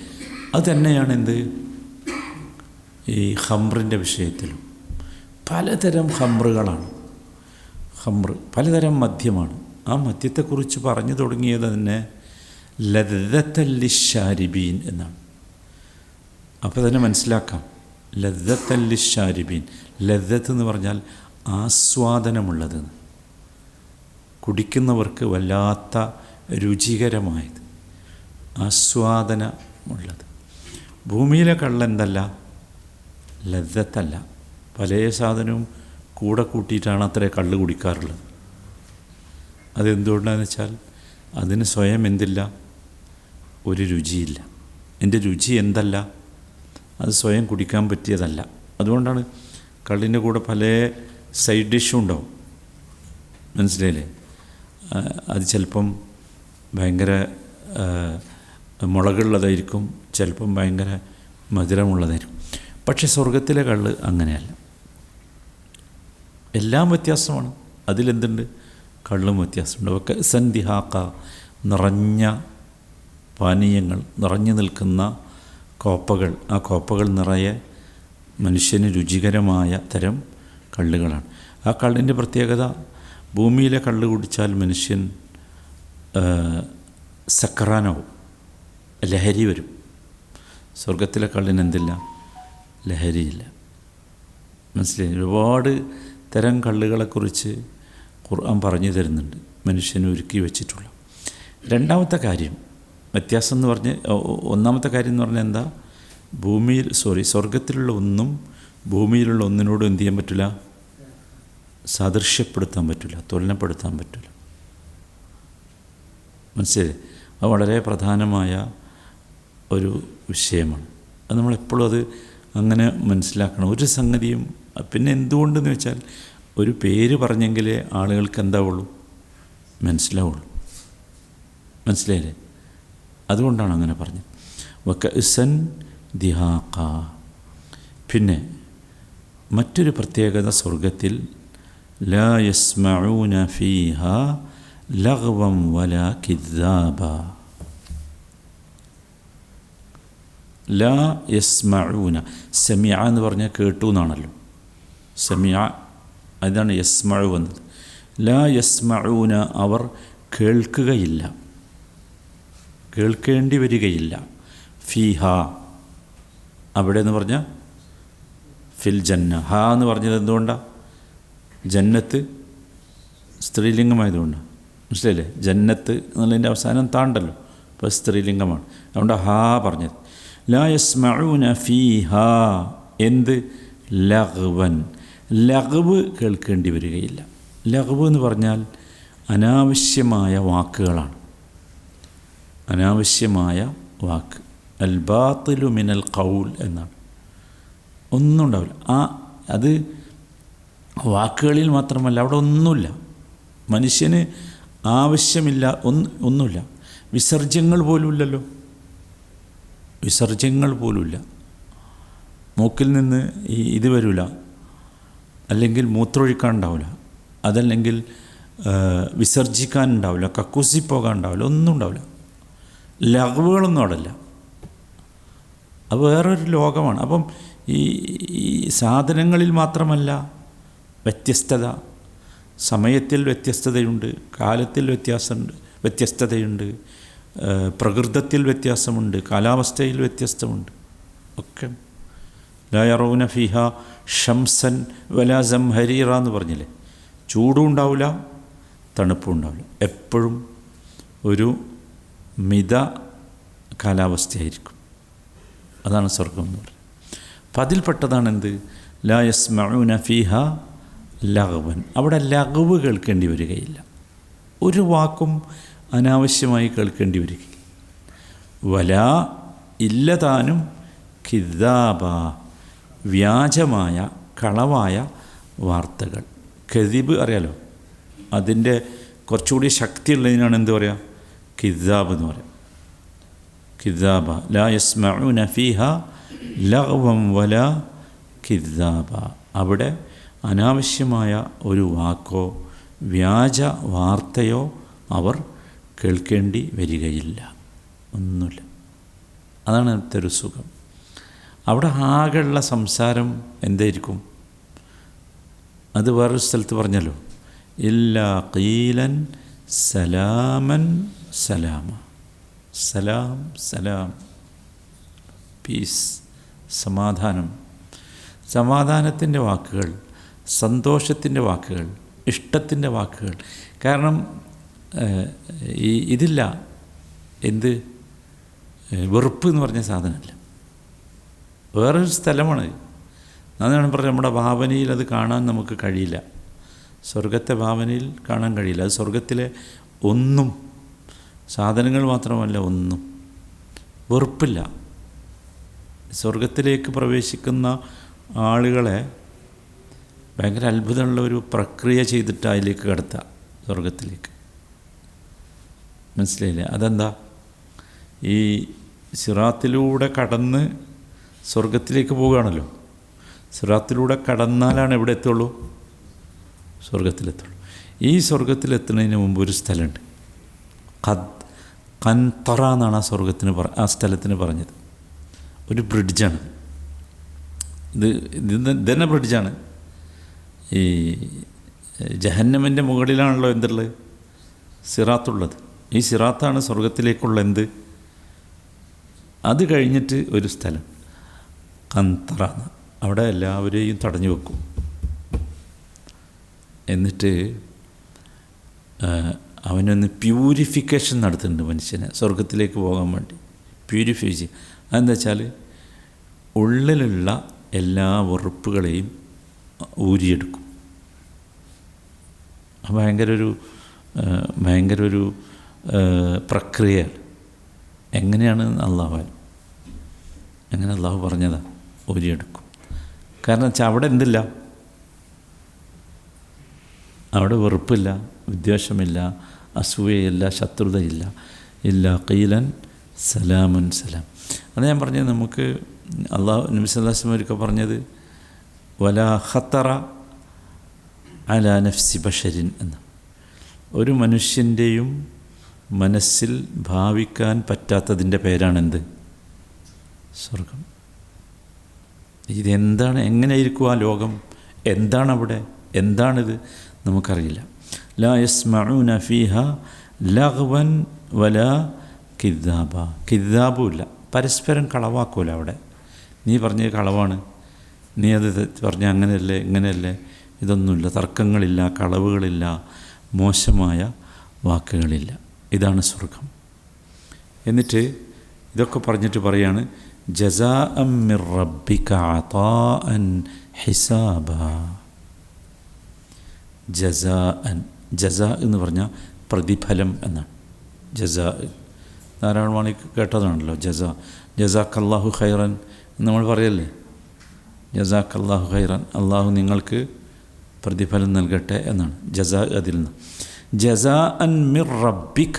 അത് തന്നെയാണ് എന്ത് ഈ ഖംറിൻ്റെ വിഷയത്തിലും. പലതരം ഖംറുകളാണ്. പലതരം മദ്യമാണ്. ആ മദ്യത്തെക്കുറിച്ച് പറഞ്ഞു തുടങ്ങിയത് തന്നെ ലദ്ദത്തൻ ലിശ്ശാരിബീൻ എന്നാണ്. അപ്പോൾ തന്നെ മനസ്സിലാക്കാം, ലദ്ദത്തൻ ലിശ്ശാരിബീൻ. ലദ്ദത്ത് എന്ന് പറഞ്ഞാൽ ആസ്വാദനമുള്ളത്, കുടിക്കുന്നവർക്ക് വല്ലാത്ത രുചികരമായത്, ആസ്വാദനമുള്ളത്. ഭൂമിയിലെ കള്ളെന്തല്ല? ലദ്ദത്തല്ല. പല സാധനവും കൂടെ കൂട്ടിയിട്ടാണ് അത്ര കള്ള് കുടിക്കാറുള്ളത്. അതെന്തുകൊണ്ടാണെന്ന് വെച്ചാൽ അതിന് സ്വയം എന്തില്ല? ഒരു രുചിയില്ല. എൻ്റെ രുചി എന്തല്ല? അത് സ്വയം കുടിക്കാൻ പറ്റിയതല്ല. അതുകൊണ്ടാണ് കള്ളിൻ്റെ കൂടെ പല സൈഡ് ഡിഷും ഉണ്ടാവും. മനസ്സിലായില്ലേ? അത് ചിലപ്പം ഭയങ്കര മുളകുള്ളതായിരിക്കും, ചിലപ്പം ഭയങ്കര മധുരമുള്ളതായിരിക്കും. പക്ഷേ സ്വർഗത്തിലെ കള്ള് അങ്ങനെയല്ല. എല്ലാം വ്യത്യാസമാണ്. അതിലെന്തുണ്ട്? കള്ളും വ്യത്യാസമുണ്ട്. ഒക്കെ സന്ധിഹാക്ക, നിറഞ്ഞ പാനീയങ്ങൾ, നിറഞ്ഞു നിൽക്കുന്ന കോപ്പകൾ. ആ കോപ്പകൾ നിറയെ മനുഷ്യന് രുചികരമായ തരം കള്ളുകളാണ്. ആ കള്ളിൻ്റെ പ്രത്യേകത, ഭൂമിയിലെ കള്ള് കുടിച്ചാൽ മനുഷ്യൻ സക്രാനാവും, ലഹരി വരും. സ്വർഗത്തിലെ കള്ളിന് എന്തില്ല? ലഹരിയില്ല. മനസ്സിലായി? ഒരുപാട് തരം കള്ളുകളെക്കുറിച്ച് ഖുർആൻ പറഞ്ഞു തരുന്നുണ്ട്, മനുഷ്യന് ഒരുക്കി വെച്ചിട്ടുള്ള. രണ്ടാമത്തെ കാര്യം വ്യത്യാസം എന്ന് പറഞ്ഞ്, ഒന്നാമത്തെ കാര്യം എന്ന് പറഞ്ഞാൽ എന്താ? സ്വർഗത്തിലുള്ള ഒന്നും ഭൂമിയിലുള്ള ഒന്നിനോടും എന്ത് ചെയ്യാൻ പറ്റില്ല? സാദൃശ്യപ്പെടുത്താൻ പറ്റില്ല, തുലനപ്പെടുത്താൻ പറ്റില്ല. മനസ്സിലായി? അത് വളരെ പ്രധാനമായ ഒരു വിഷയമാണ്. അത് നമ്മളെപ്പോഴും അത് അങ്ങനെ മനസ്സിലാക്കണം. ഒരു സംഗതിയും. പിന്നെ എന്തുകൊണ്ടെന്ന് വെച്ചാൽ, ഒരു പേര് പറഞ്ഞെങ്കിലേ ആളുകൾക്ക് എന്താവുള്ളൂ? മനസ്സിലാവുള്ളൂ. മനസ്സിലായില്ലേ? അതുകൊണ്ടാണ് അങ്ങനെ പറഞ്ഞത്. വകഅസൻ ദിഹാഖ. പിന്നെ മറ്റൊരു പ്രത്യേകത സ്വർഗത്തിൽ, ലാ യസ്മഊന ഫീഹാ ലഗ്വൻ വലാ കിദ്ദാബ. ലാ യസ്മഊന, സമിഅ എന്ന് പറഞ്ഞാൽ കേട്ടു എന്നാണല്ലോ. സമിഅ, അതാണ് യസ്മഉ എന്നത്. ലാ യസ്മഊന, അവർ കേൾക്കുകയില്ല, കേൾക്കേണ്ടി വരികയില്ല. ഫീഹ, അവിടെ എന്ന് പറഞ്ഞാൽ ഫിൽ ജന്ന. ഹാ എന്ന് പറഞ്ഞത് എന്തുകൊണ്ടാണ്? ജന്നത്ത് സ്ത്രീലിംഗമായതുകൊണ്ടാണ്. മനസ്സിലായില്ലേ? ജന്നത്ത് എന്നുള്ളതിൻ്റെ അവസാനം താണ്ടല്ലോ, അപ്പോൾ സ്ത്രീലിംഗമാണ്. അതുകൊണ്ട് ഹാ പറഞ്ഞത്. ലാ യസ്മഊന ഫീഹാ എന്ത്? ലഗ്വൻ, ലഗ്വ് കേൾക്കേണ്ടി വരികയില്ല. ലഗ്വ് എന്ന് പറഞ്ഞാൽ അനാവശ്യമായ വാക്കുകളാണ്. അനാവശ്യമായ വാക്ക്. അൽ ബാത്തിലു മിനൽ ഖൗൽ എന്നാണ്. ഒന്നും ഉണ്ടാവില്ല. അത് വാക്കുകളിൽ മാത്രമല്ല, അവിടെ ഒന്നുമില്ല. മനുഷ്യന് ആവശ്യമില്ല, ഒന്നുമില്ല. വിസർജ്യങ്ങൾ പോലുമില്ലല്ലോ. വിസർജ്യങ്ങൾ പോലുമില്ല. മൂക്കിൽ നിന്ന് ഇത് വരില്ല, അല്ലെങ്കിൽ മൂത്രമൊഴിക്കാൻ ഉണ്ടാവില്ല, അതല്ലെങ്കിൽ വിസർജിക്കാൻ ഉണ്ടാവില്ല, കക്കൂസി പോകാൻ ഉണ്ടാവില്ല, ഒന്നും ഉണ്ടാവില്ല. ലഗ്വുകളൊന്നും അവിടെ ഇല്ല. അത് വേറൊരു ലോകമാണ്. അപ്പം ഈ സാധനങ്ങളിൽ മാത്രമല്ല വ്യത്യസ്തത. സമയത്തിൽ വ്യത്യസ്തതയുണ്ട്, കാലത്തിൽ വ്യത്യസ്തതയുണ്ട്, പ്രകൃതത്തിൽ വ്യത്യാസമുണ്ട്, കാലാവസ്ഥയിൽ വ്യത്യസ്തമുണ്ട് ഒക്കെ. ലാ യറൗന ഫീഹ ഷംസൻ വലാ സംഹരീറ എന്ന് പറഞ്ഞില്ലേ? ചൂടും ഉണ്ടാവില്ല, തണുപ്പും ഉണ്ടാവില്ല. എപ്പോഴും ഒരു മിത കാലാവസ്ഥയായിരിക്കും. അതാണ് സ്വർഗം എന്ന് പറയുന്നത്. അപ്പം അതിൽപ്പെട്ടതാണ് എന്ത്? ലാ യസ്മഊന ഫീഹ ലഗ്വൻ. അവിടെ ലഗ്വ് കേൾക്കേണ്ടി വരികയില്ല. ഒരു വാക്കും അനാവശ്യമായി കേൾക്കേണ്ടി വരികയില്ല. വലാ ഇല്ലതാനും കിദാബ, വ്യാജമായ കളവായ വാർത്തകൾ. കദിബ് അറിയാലോ, അതിൻ്റെ കുറച്ചുകൂടി ശക്തിയുള്ളതിനാണ് എന്ത് പറയുക? കിദാബ് എന്ന് പറയാം. കിദാബ. ലാ യസ്മഊന ഫീഹ ലഗ്വൻ വലാ കിദാബ. അവിടെ അനാവശ്യമായ ഒരു വാക്കോ വ്യാജ വാർത്തയോ അവർ കേൾക്കേണ്ടി വരികയില്ല. ഒന്നുമില്ല. അതാണ് അവിടുത്തെ ഒരു സുഖം. അവിടെ ആകെയുള്ള സംസാരം എന്തായിരിക്കും? അത് വേറൊരു സ്ഥലത്ത് പറഞ്ഞല്ലോ, ഇല്ലാ ഖീലൻ സലാമൻ സലാമ. സലാം സലാം, പീസ്, സമാധാനം. സമാധാനത്തിൻ്റെ വാക്കുകൾ, സന്തോഷത്തിൻ്റെ വാക്കുകൾ, ഇഷ്ടത്തിൻ്റെ വാക്കുകൾ. കാരണം ഇതില്ല, എന്ത് വെറുപ്പ് എന്ന് പറഞ്ഞ സാധനമല്ല. വേറൊരു സ്ഥലമാണ്. അതാണ് പറഞ്ഞത്, നമ്മുടെ ഭാവനയിൽ അത് കാണാൻ നമുക്ക് കഴിയില്ല. സ്വർഗത്തെ ഭാവനയിൽ കാണാൻ കഴിയില്ല. അത് സ്വർഗത്തിലെ ഒന്നും, സാധനങ്ങൾ മാത്രമല്ല, ഒന്നും വെറുപ്പില്ല. സ്വർഗത്തിലേക്ക് പ്രവേശിക്കുന്ന ആളുകളെ ഭയങ്കര അത്ഭുതമുള്ള ഒരു പ്രക്രിയ ചെയ്തിട്ട് അതിലേക്ക് കടത്തുക, സ്വർഗത്തിലേക്ക്. മനസ്സിലായില്ലേ? അതെന്താ? ഈ സിറാത്തിലൂടെ കടന്ന് സ്വർഗത്തിലേക്ക് പോവുകയാണല്ലോ. സിറാത്തിലൂടെ കടന്നാലാണ് എവിടെ എത്തുള്ളൂ? സ്വർഗത്തിലെത്തുള്ളൂ. ഈ സ്വർഗത്തിലെത്തുന്നതിന് മുമ്പ് ഒരു സ്ഥലമുണ്ട്, കന്തറ എന്നാണ് ആ സ്ഥലത്തിന് പറഞ്ഞത്. ഒരു ബ്രിഡ്ജാണ് ഇത് തന്നെ ബ്രിഡ്ജാണ്. ഈ ജഹന്നമിൻ്റെ മുകളിലാണല്ലോ എന്തുള്ളത്? സിറാത്തുള്ളത്. ഈ സിറാത്താണ് സ്വർഗത്തിലേക്കുള്ള എന്ത്? അത് കഴിഞ്ഞിട്ട് ഒരു സ്ഥലം കന്തറ, അവിടെ എല്ലാവരെയും തടഞ്ഞു വെക്കും. എന്നിട്ട് അവനൊന്ന് പ്യൂരിഫിക്കേഷൻ നടത്തുന്നുണ്ട് മനുഷ്യനെ സ്വർഗത്തിലേക്ക് പോകാൻ വേണ്ടി. പ്യൂരിഫൈ ചെയ്യും. അതെന്താ വെച്ചാൽ ഉള്ളിലുള്ള എല്ലാ വെറുപ്പുകളെയും ഊരിയെടുക്കും. ഭയങ്കര ഒരു പ്രക്രിയയാണ്. എങ്ങനെയാണ് എങ്ങനെ അള്ളാഹു പറഞ്ഞതാ? ഊരിയെടുക്കും. കാരണം വെച്ചാൽ അവിടെ എന്തില്ല? അവിടെ വെറുപ്പില്ല, വിദ്വേഷമില്ല, അസൂയയില്ല, ശത്രുതയില്ല. ഇല്ല ഖീലൻ സലാമുൻ സലാം. അത് ഞാൻ പറഞ്ഞത്, നമുക്ക് നബി സല്ലല്ലാഹു അലൈഹി വസല്ലം ഒരിക്കൽ പറഞ്ഞത് വലാ ഖത്തറ അലാ നഫ്സി ബശരിൻ എന്ന്. ഒരു മനുഷ്യൻ്റെയും മനസ്സിൽ ഭാവിക്കാൻ പറ്റാത്തതിൻ്റെ പേരാണെന്ത്? സ്വർഗം. ഇതെന്താണ്? എങ്ങനെയായിരിക്കും ആ ലോകം? എന്താണവിടെ? എന്താണിത്? നമുക്കറിയില്ല. ലാ യസ്മഊന ഫീഹ ലഗ്വൻ വലാ കിദ്ദാബ. കിദ്ദാബും ഇല്ല, പരസ്പരം കളവാക്കൂല അവിടെ. നീ പറഞ്ഞ കളവാണ്, നീ അത് പറഞ്ഞ അങ്ങനെയല്ലേ ഇങ്ങനെയല്ലേ, ഇതൊന്നുമില്ല, തർക്കങ്ങളില്ല, കളവുകളില്ല, മോശമായ വാക്കുകളില്ല. ഇതാണ് സ്വർഗം. എന്നിട്ട് ഇതൊക്കെ പറഞ്ഞിട്ട് പറയാണ് ജസാഅൻ മിർ റബ്ബിക അതാഅൻ ഹിസാബാ. ജസാഅൻ, ജസാ എന്ന് പറഞ്ഞാൽ പ്രതിഫലം എന്നാണ്. ജസാ ധാരാളമാണ് കേട്ടതാണല്ലോ. ജസാക്കല്ലാഹു ഖൈറൻ നമ്മൾ പറയല്ലേ, ജസാക്കല്ലാഹു ഖൈറൻ, അള്ളാഹു നിങ്ങൾക്ക് പ്രതിഫലം നൽകട്ടെ എന്നാണ് ജസാ. അതിൽ നിന്ന് ജസാഅൻ മിർ റബ്ബിക,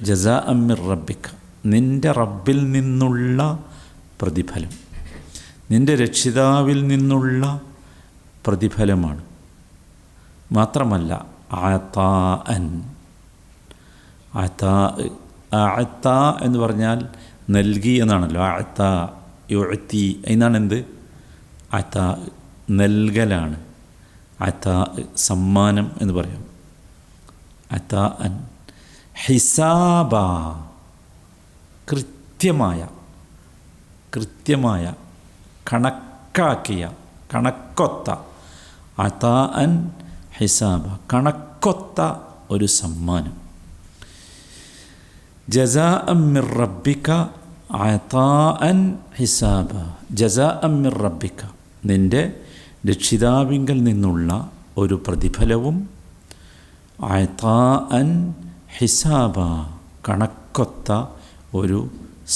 ജസാഅൻ മിർ റബ്ബിക, നിൻ്റെ റബ്ബിൽ നിന്നുള്ള പ്രതിഫലം, നിൻ്റെ രക്ഷിതാവിൽ നിന്നുള്ള പ്രതിഫലമാണ്. മാത്രമല്ല അതാഅൻ, അഅത എന്ന് പറഞ്ഞാൽ നൽകി എന്നാണല്ലോ. അഅത യുഅതി എന്നാണ് എന്ത്, അത നൽകലാണ്. അത സമ്മാനം എന്ന് പറയാം. അതാഅൻ ഹിസാബ, കൃത്യമായ കണക്കാക്കിയ, കണക്കൊത്ത. അതാഅൻ ഹിസാബ, കണക്കൊത്ത ഒരു സമ്മാനം. ജസാഅൻ മിർ റബ്ബിക അതാഅൻ ഹിസാബ, ജസാഅൻ മിർ റബ്ബിക, നിൻ്റെ രക്ഷിതാവിങ്കൽ നിന്നുള്ള ഒരു പ്രതിഫലവും, അതാഅൻ ഹിസാബ, കണക്കൊത്ത ഒരു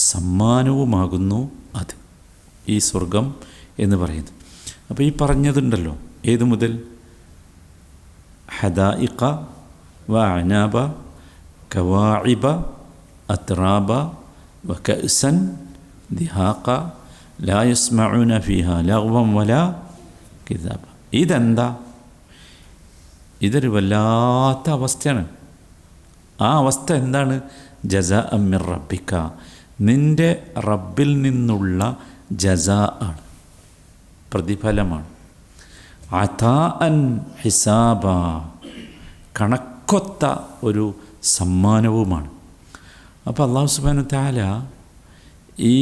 സമ്മാനവുമാകുന്നു അത്, ഈ സ്വർഗം എന്ന് പറയുന്നത്. അപ്പോൾ ഈ പറഞ്ഞതുണ്ടല്ലോ, ഏതു മുതൽ ഹദായിഖ വ അനാബ കവാഇബ അത്റാബ വ കഅ്സൻ ദിഹാഖ ലാ യസ്മഊന ഫീഹാ ലഗ്വൻ വലാ കിദാബ. ഇതെന്താ? ഇതൊരു വല്ലാത്ത അവസ്ഥയാണ്. ആ അവസ്ഥ എന്താണ്? ജസാഅൻ മിർ റബ്ബിക, നിൻ്റെ റബ്ബിൽ നിന്നുള്ള ജസാ ആണ്, പ്രതിഫലമാണ്. അതാഅൻ ഹിസാബ, കണക്കൊത്ത ഒരു സമ്മാനവുമാണ്. അപ്പോൾ അല്ലാഹു സുബ്ഹാനഹു തആല ഈ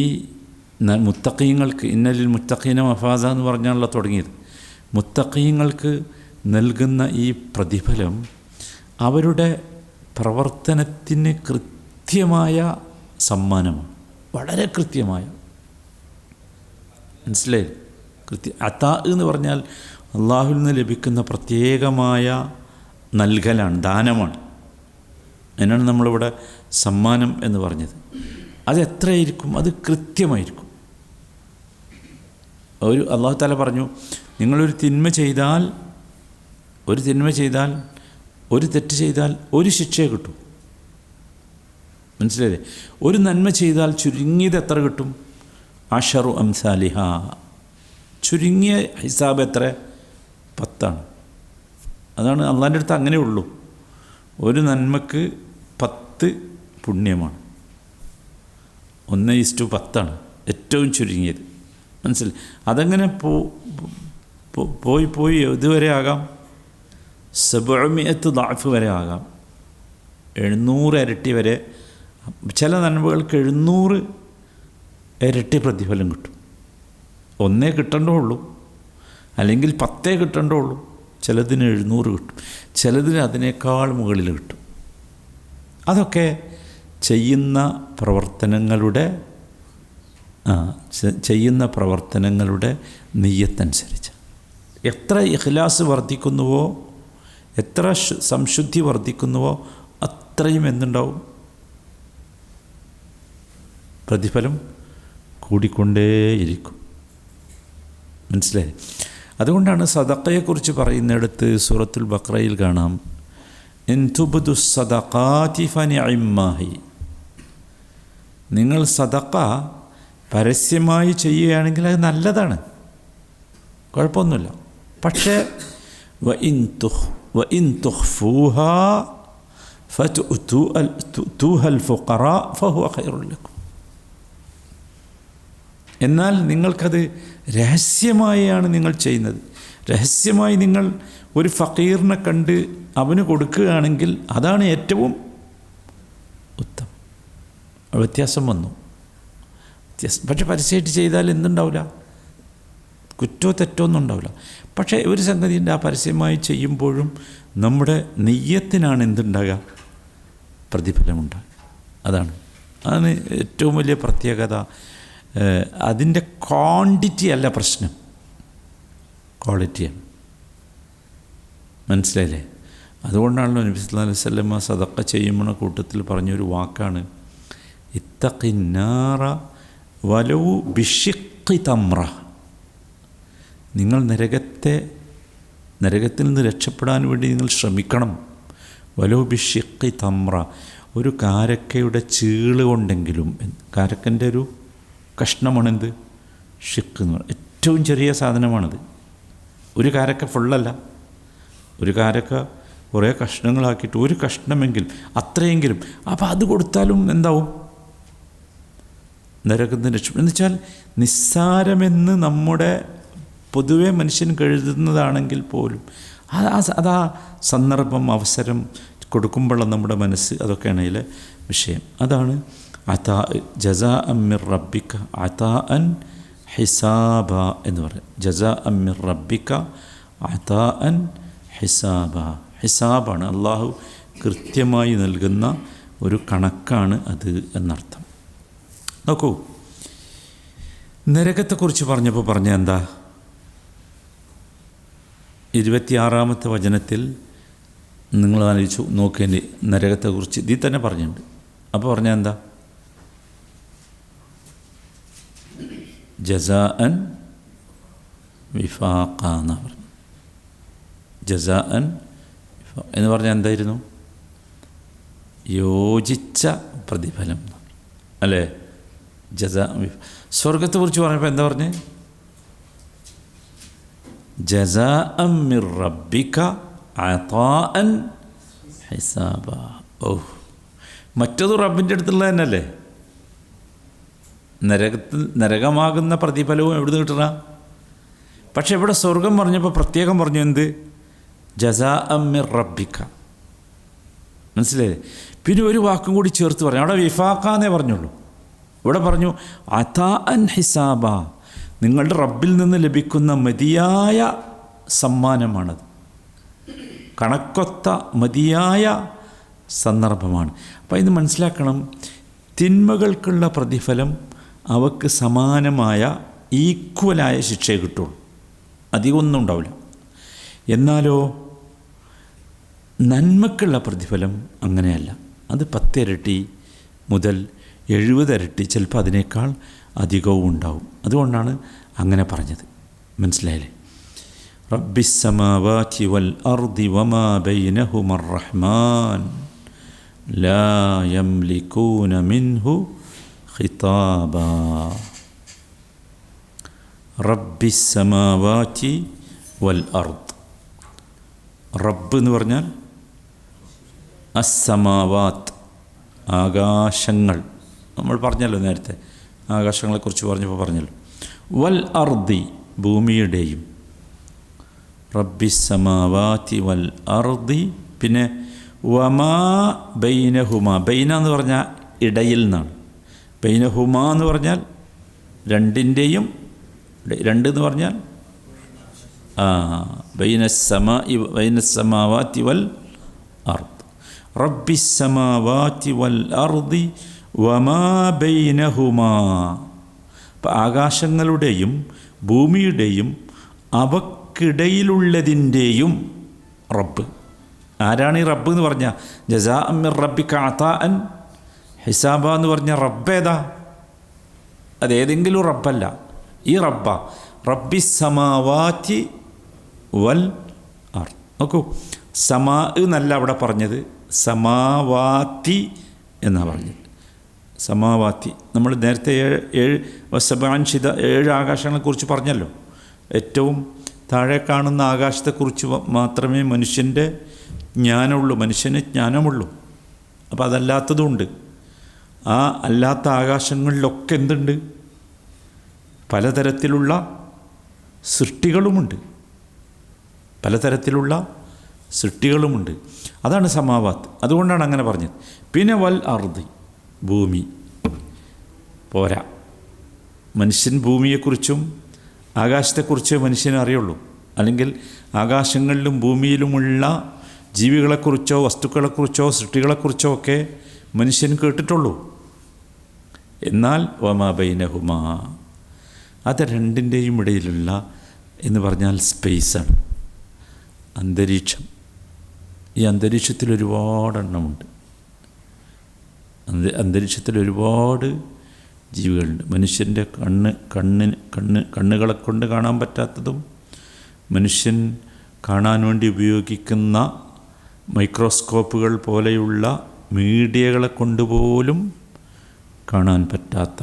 മുത്തഖീങ്ങൾക്ക്, ഇന്നലിൽ മുത്തഖീന മഫാസ എന്ന് പറഞ്ഞാണല്ലോ തുടങ്ങിയത്, മുത്തഖീങ്ങൾക്ക് നൽകുന്ന ഈ പ്രതിഫലം അവരുടെ പ്രവർത്തനത്തിന് കൃത്യമായ സമ്മാനമാണ്, വളരെ കൃത്യമായ. മനസ്സിലായി? അതാ എന്ന് പറഞ്ഞാൽ അള്ളാഹുവിൽ നിന്ന് ലഭിക്കുന്ന പ്രത്യേകമായ നൽകലാണ്, ദാനമാണ്. അതിനാണ് നമ്മളിവിടെ സമ്മാനം എന്ന് പറഞ്ഞത്. അതെത്രയായിരിക്കും? അത് കൃത്യമായിരിക്കും. അള്ളാഹു തആല പറഞ്ഞു, നിങ്ങളൊരു തിന്മ ചെയ്താൽ, ഒരു തെറ്റ് ചെയ്താൽ ഒരു ശിക്ഷയെ കിട്ടും. മനസ്സിലായില്ലേ? ഒരു നന്മ ചെയ്താൽ ചുരുങ്ങിയത് എത്ര കിട്ടും? അശറു അംസാലിഹ, ചുരുങ്ങിയ ഹിസാബ് എത്ര? 10. അതാണ് അള്ളാൻ്റെ അടുത്ത് അങ്ങനെ ഉള്ളൂ. ഒരു നന്മക്ക് 10 പുണ്യമാണ്. 1:10 ഏറ്റവും ചുരുങ്ങിയത്. മനസ്സിലായി? അതങ്ങനെ പോയി ഇതുവരെ ആകാം, 700 ദഅഫ് വരെ ആകാം, 700 ഇരട്ടി വരെ. ചില നന്മകൾക്ക് 700 ഇരട്ടി പ്രതിഫലം കിട്ടും. 1 കിട്ടേണ്ടുള്ളൂ, അല്ലെങ്കിൽ 10 കിട്ടേണ്ടുള്ളൂ. ചിലതിന് 700 കിട്ടും, ചിലതിന് അതിനേക്കാൾ മുകളിൽ കിട്ടും. അതൊക്കെ ചെയ്യുന്ന പ്രവർത്തനങ്ങളുടെ നിയ്യത്തനുസരിച്ച്. എത്ര ഇഖ്ലാസ് വർദ്ധിക്കുന്നുവോ, എത്ര സംശുദ്ധി വർദ്ധിക്കുന്നുവോ, അത്രയും എന്തുണ്ടാവും? പ്രതിഫലം കൂടിക്കൊണ്ടേയിരിക്കും. മനസ്സിലായി? അതുകൊണ്ടാണ് സദഖയെക്കുറിച്ച് പറയുന്നിടത്ത് സൂറത്തുൽ ബഖറയിൽ കാണാം, ഇൻ തുബ്ദു സദഖാതി ഫനിഅമ്മാഹി, നിങ്ങൾ സദഖ പരസ്യമായി ചെയ്യുകയാണെങ്കിൽ അത് നല്ലതാണ്, കുഴപ്പമൊന്നുമില്ല. പക്ഷേ വഇൻ തുഖ്ഫൂഹാ ഫതുഅ്തൂഹൽ ഫുഖറാ ഫഹുവ ഖൈറുൽ ലക്കും, എന്നാൽ നിങ്ങൾക്കത് രഹസ്യമായാണ് നിങ്ങൾ ചെയ്യുന്നത്. രഹസ്യമായി നിങ്ങൾ ഒരു ഫക്കീറിനെ കണ്ട് അവന് കൊടുക്കുകയാണെങ്കിൽ അതാണ് ഏറ്റവും ഉത്തമം. വ്യത്യാസം വന്നു. പക്ഷെ പരസ്യമായിട്ട് ചെയ്താൽ എന്തുണ്ടാവില്ല, കുറ്റോ തെറ്റോ ഒന്നും ഉണ്ടാവില്ല. പക്ഷേ ഒരു സംഗതിൻ്റെ ആ പരസ്യമായി ചെയ്യുമ്പോഴും നമ്മുടെ നെയ്യത്തിനാണ് എന്തുണ്ടാകുക, പ്രതിഫലമുണ്ടാകുക. അതാണ് ഏറ്റവും വലിയ പ്രത്യേകത. അതിൻ്റെ ക്വാണ്ടിറ്റി അല്ല പ്രശ്നം, ക്വാളിറ്റിയാണ്. മനസ്സിലായില്ലേ? അതുകൊണ്ടാണല്ലോ നബി സല്ലല്ലാഹു അലൈഹി വസല്ലം സദഖ ചെയ്യുമ്പോൾ കൂട്ടത്തിൽ പറഞ്ഞൊരു വാക്കാണ് ഇത്തഖിന്നാറ വലൗ ബിശിഖ്ഖി തംറ. നിങ്ങൾ നരകത്തിൽ നിന്ന് രക്ഷപ്പെടാൻ വേണ്ടി നിങ്ങൾ ശ്രമിക്കണം. വലൗ ബിശിഖ്ഖി തംറ, ഒരു കാരക്കയുടെ ചീള് കൊണ്ടെങ്കിലും. കാരക്കൻ്റെ ഒരു കഷ്ണമാണെന്ത് ഷിക്ക് എന്ന് പറയുന്നത്. ഏറ്റവും ചെറിയ സാധനമാണത്. ഒരു കാരക്ക ഫുള്ളല്ല, ഒരു കാരക്ക കുറേ കഷ്ണങ്ങളാക്കിയിട്ട് ഒരു കഷ്ണമെങ്കിലും അത്രയെങ്കിലും. അപ്പോൾ അത് കൊടുത്താലും എന്താവും, നരകത്തിന് രക്ഷപ്പെടും. എന്ന് വെച്ചാൽ നിസ്സാരമെന്ന് നമ്മുടെ പൊതുവെ മനുഷ്യൻ കരുതുന്നതാണെങ്കിൽ പോലും അതാ സന്ദർഭം അവസരം കൊടുക്കുമ്പോഴുള്ള നമ്മുടെ മനസ്സ്, അതൊക്കെയാണ് അതിലെ വിഷയം. അതാണ് അതാ ജസാ മിർ റബ്ബിക അതാഅൻ ഹിസാബ എന്ന് പറയും. ജസാ മിർ റബ്ബിക അതാഅൻ ഹിസാബ. ഹിസാബാണ്, അള്ളാഹു കൃത്യമായി നൽകുന്ന ഒരു കണക്കാണ് അത് എന്നർത്ഥം. നോക്കൂ, നരകത്തെക്കുറിച്ച് പറഞ്ഞപ്പോൾ പറഞ്ഞ എന്താ, 26-ാമത്തെ വചനത്തിൽ നിങ്ങൾ ആലോചിച്ചു നോക്കേണ്ടി നരകത്തെക്കുറിച്ച് ഇതിൽ തന്നെ പറഞ്ഞിട്ടുണ്ട്. അപ്പോൾ പറഞ്ഞാൽ എന്താ, ജസാഅൻ വിഫാഖ എന്നാണ് പറഞ്ഞു. ജസാഅൻ എന്ന് പറഞ്ഞാൽ എന്തായിരുന്നു, യോജിച്ച പ്രതിഫലം അല്ലേ. ജസാ സ്വർഗത്തെക്കുറിച്ച് പറഞ്ഞപ്പോൾ എന്താ പറഞ്ഞേ, ജസാഅൻ മിർ റബ്ബിക അതാഅൻ ഹിസാബ. മറ്റത് റബ്ബിൻ്റെ അടുത്തുള്ള തന്നെയല്ലേ. നരകമാകുന്ന പ്രതിഫലവും എവിടുന്ന് കിട്ടണ. പക്ഷെ ഇവിടെ സ്വർഗം പറഞ്ഞപ്പോൾ പ്രത്യേകം പറഞ്ഞു എന്ത്, ജസാഅൻ മിർ റബ്ബിക. മനസ്സിലായില്ലേ? പിന്നെ ഒരു വാക്കും കൂടി ചേർത്ത് പറഞ്ഞു. അവിടെ വിഫാഖാന്നേ പറഞ്ഞുള്ളൂ. ഇവിടെ പറഞ്ഞു അതാഅൻ ഹിസാബ, നിങ്ങളുടെ റബ്ബിൽ നിന്ന് ലഭിക്കുന്ന മതിയായ സമ്മാനമാണത്, കണക്കൊത്ത മതിയായ സന്ദർഭമാണ്. അപ്പോൾ ഇത് മനസ്സിലാക്കണം, തിന്മകൾക്കുള്ള പ്രതിഫലം അവക്ക് സമാനമായ ഈക്വലായ ശിക്ഷയെ കിട്ടുള്ളൂ, അധികമൊന്നും ഉണ്ടാവില്ല. എന്നാലോ നന്മക്കുള്ള പ്രതിഫലം അങ്ങനെയല്ല, അത് 10 ഇരട്ടി മുതൽ 70 ഇരട്ടി, ചിലപ്പോൾ അതിനേക്കാൾ അധികവും ഉണ്ടാവും. അതുകൊണ്ടാണ് അങ്ങനെ പറഞ്ഞത്. മനസ്സിലായില്ലേ? റബ്ബിസ്സമാവാതി വൽ അർദി വമാ ബൈനഹുമർ റഹ്മാൻ ലാ യംലികൂന മിൻഹു ഖിതാബാ. റബ്ബിസ്സമാവാതി വൽ അർദ്. റബ്ബ് എന്ന് പറഞ്ഞാൽ അസ്സമാവാത്ത്, ആകാശങ്ങൾ. നമ്മൾ പറഞ്ഞല്ലോ നേരത്തെ, ആകാശങ്ങളെക്കുറിച്ച് പറഞ്ഞല്ലോ. വൽ അർദി, ഭൂമിയുടെയും. റബ്ബിസ്സമാവാതി വൽ അർദി. പിന്നെ വമാ ബൈനഹുമ, ബൈന എന്ന് പറഞ്ഞാൽ ഇടയിൽ നിന്നാണ്. ബൈനഹുമ എന്ന് പറഞ്ഞാൽ രണ്ടിൻ്റെയും, രണ്ട് എന്ന് പറഞ്ഞാൽ ബൈനസ്സമാവാതി വൽ അർദ്. റബ്ബിസ്സമാവാതി വൽ അർദി വമാ ബൈനഹുമാ. അപ്പം ആകാശങ്ങളുടെയും ഭൂമിയുടെയും അവക്കിടയിലുള്ളതിൻ്റെയും റബ്ബ്. ആരാണ് ഈ റബ്ബ് എന്ന് പറഞ്ഞാൽ? ജസാഅൻ മിർ റബ്ബിക അതാഅൻ ഹിസാബ എന്ന് പറഞ്ഞ റബ്ബേതാ? അതേതെങ്കിലും റബ്ബല്ല, ഈ റബ്ബ. റബ്ബിസ്സമാവാതി വൽ അർദ്. നോക്കൂ, സമാ എന്നല്ല അവിടെ പറഞ്ഞത്, സമാവാതി എന്നാണ് പറഞ്ഞത്. സമാവാത്തി. നമ്മൾ നേരത്തെ 7 ആകാശങ്ങളെക്കുറിച്ച് പറഞ്ഞല്ലോ. ഏറ്റവും താഴെ കാണുന്ന ആകാശത്തെക്കുറിച്ച് മാത്രമേ മനുഷ്യന് ജ്ഞാനമുള്ളൂ. അപ്പോൾ അതല്ലാത്തതുമുണ്ട്. ആ അല്ലാത്ത ആകാശങ്ങളിലൊക്കെ എന്തുണ്ട്? പലതരത്തിലുള്ള സൃഷ്ടികളുമുണ്ട്. അതാണ് സമാവാത്ത്. അതുകൊണ്ടാണ് അങ്ങനെ പറഞ്ഞത്. പിന്നെ വൽ അർദി, ഭൂമി പോരാ. മനുഷ്യൻ ഭൂമിയെക്കുറിച്ചും ആകാശത്തെക്കുറിച്ചേ മനുഷ്യനെ അറിയുള്ളൂ. അല്ലെങ്കിൽ ആകാശങ്ങളിലും ഭൂമിയിലുമുള്ള ജീവികളെക്കുറിച്ചോ വസ്തുക്കളെക്കുറിച്ചോ സൃഷ്ടികളെക്കുറിച്ചോ ഒക്കെ മനുഷ്യൻ കേട്ടിട്ടുള്ളൂ. എന്നാൽ വമാ ബൈനഹുമാ, അത് രണ്ടിൻ്റെയും ഇടയിലുള്ള എന്ന് പറഞ്ഞാൽ സ്പേസാണ്, അന്തരീക്ഷം. ഈ അന്തരീക്ഷത്തിൽ ഒരുപാടെണ്ണമുണ്ട്. അന്തരീക്ഷത്തിൽ ഒരുപാട് ജീവികളുണ്ട്. മനുഷ്യൻ്റെ കണ്ണുകളെ കൊണ്ട് കാണാൻ പറ്റാത്തതും മനുഷ്യൻ കാണാൻ വേണ്ടി ഉപയോഗിക്കുന്ന മൈക്രോസ്കോപ്പുകൾ പോലെയുള്ള മീഡിയകളെ കൊണ്ടുപോലും കാണാൻ പറ്റാത്ത,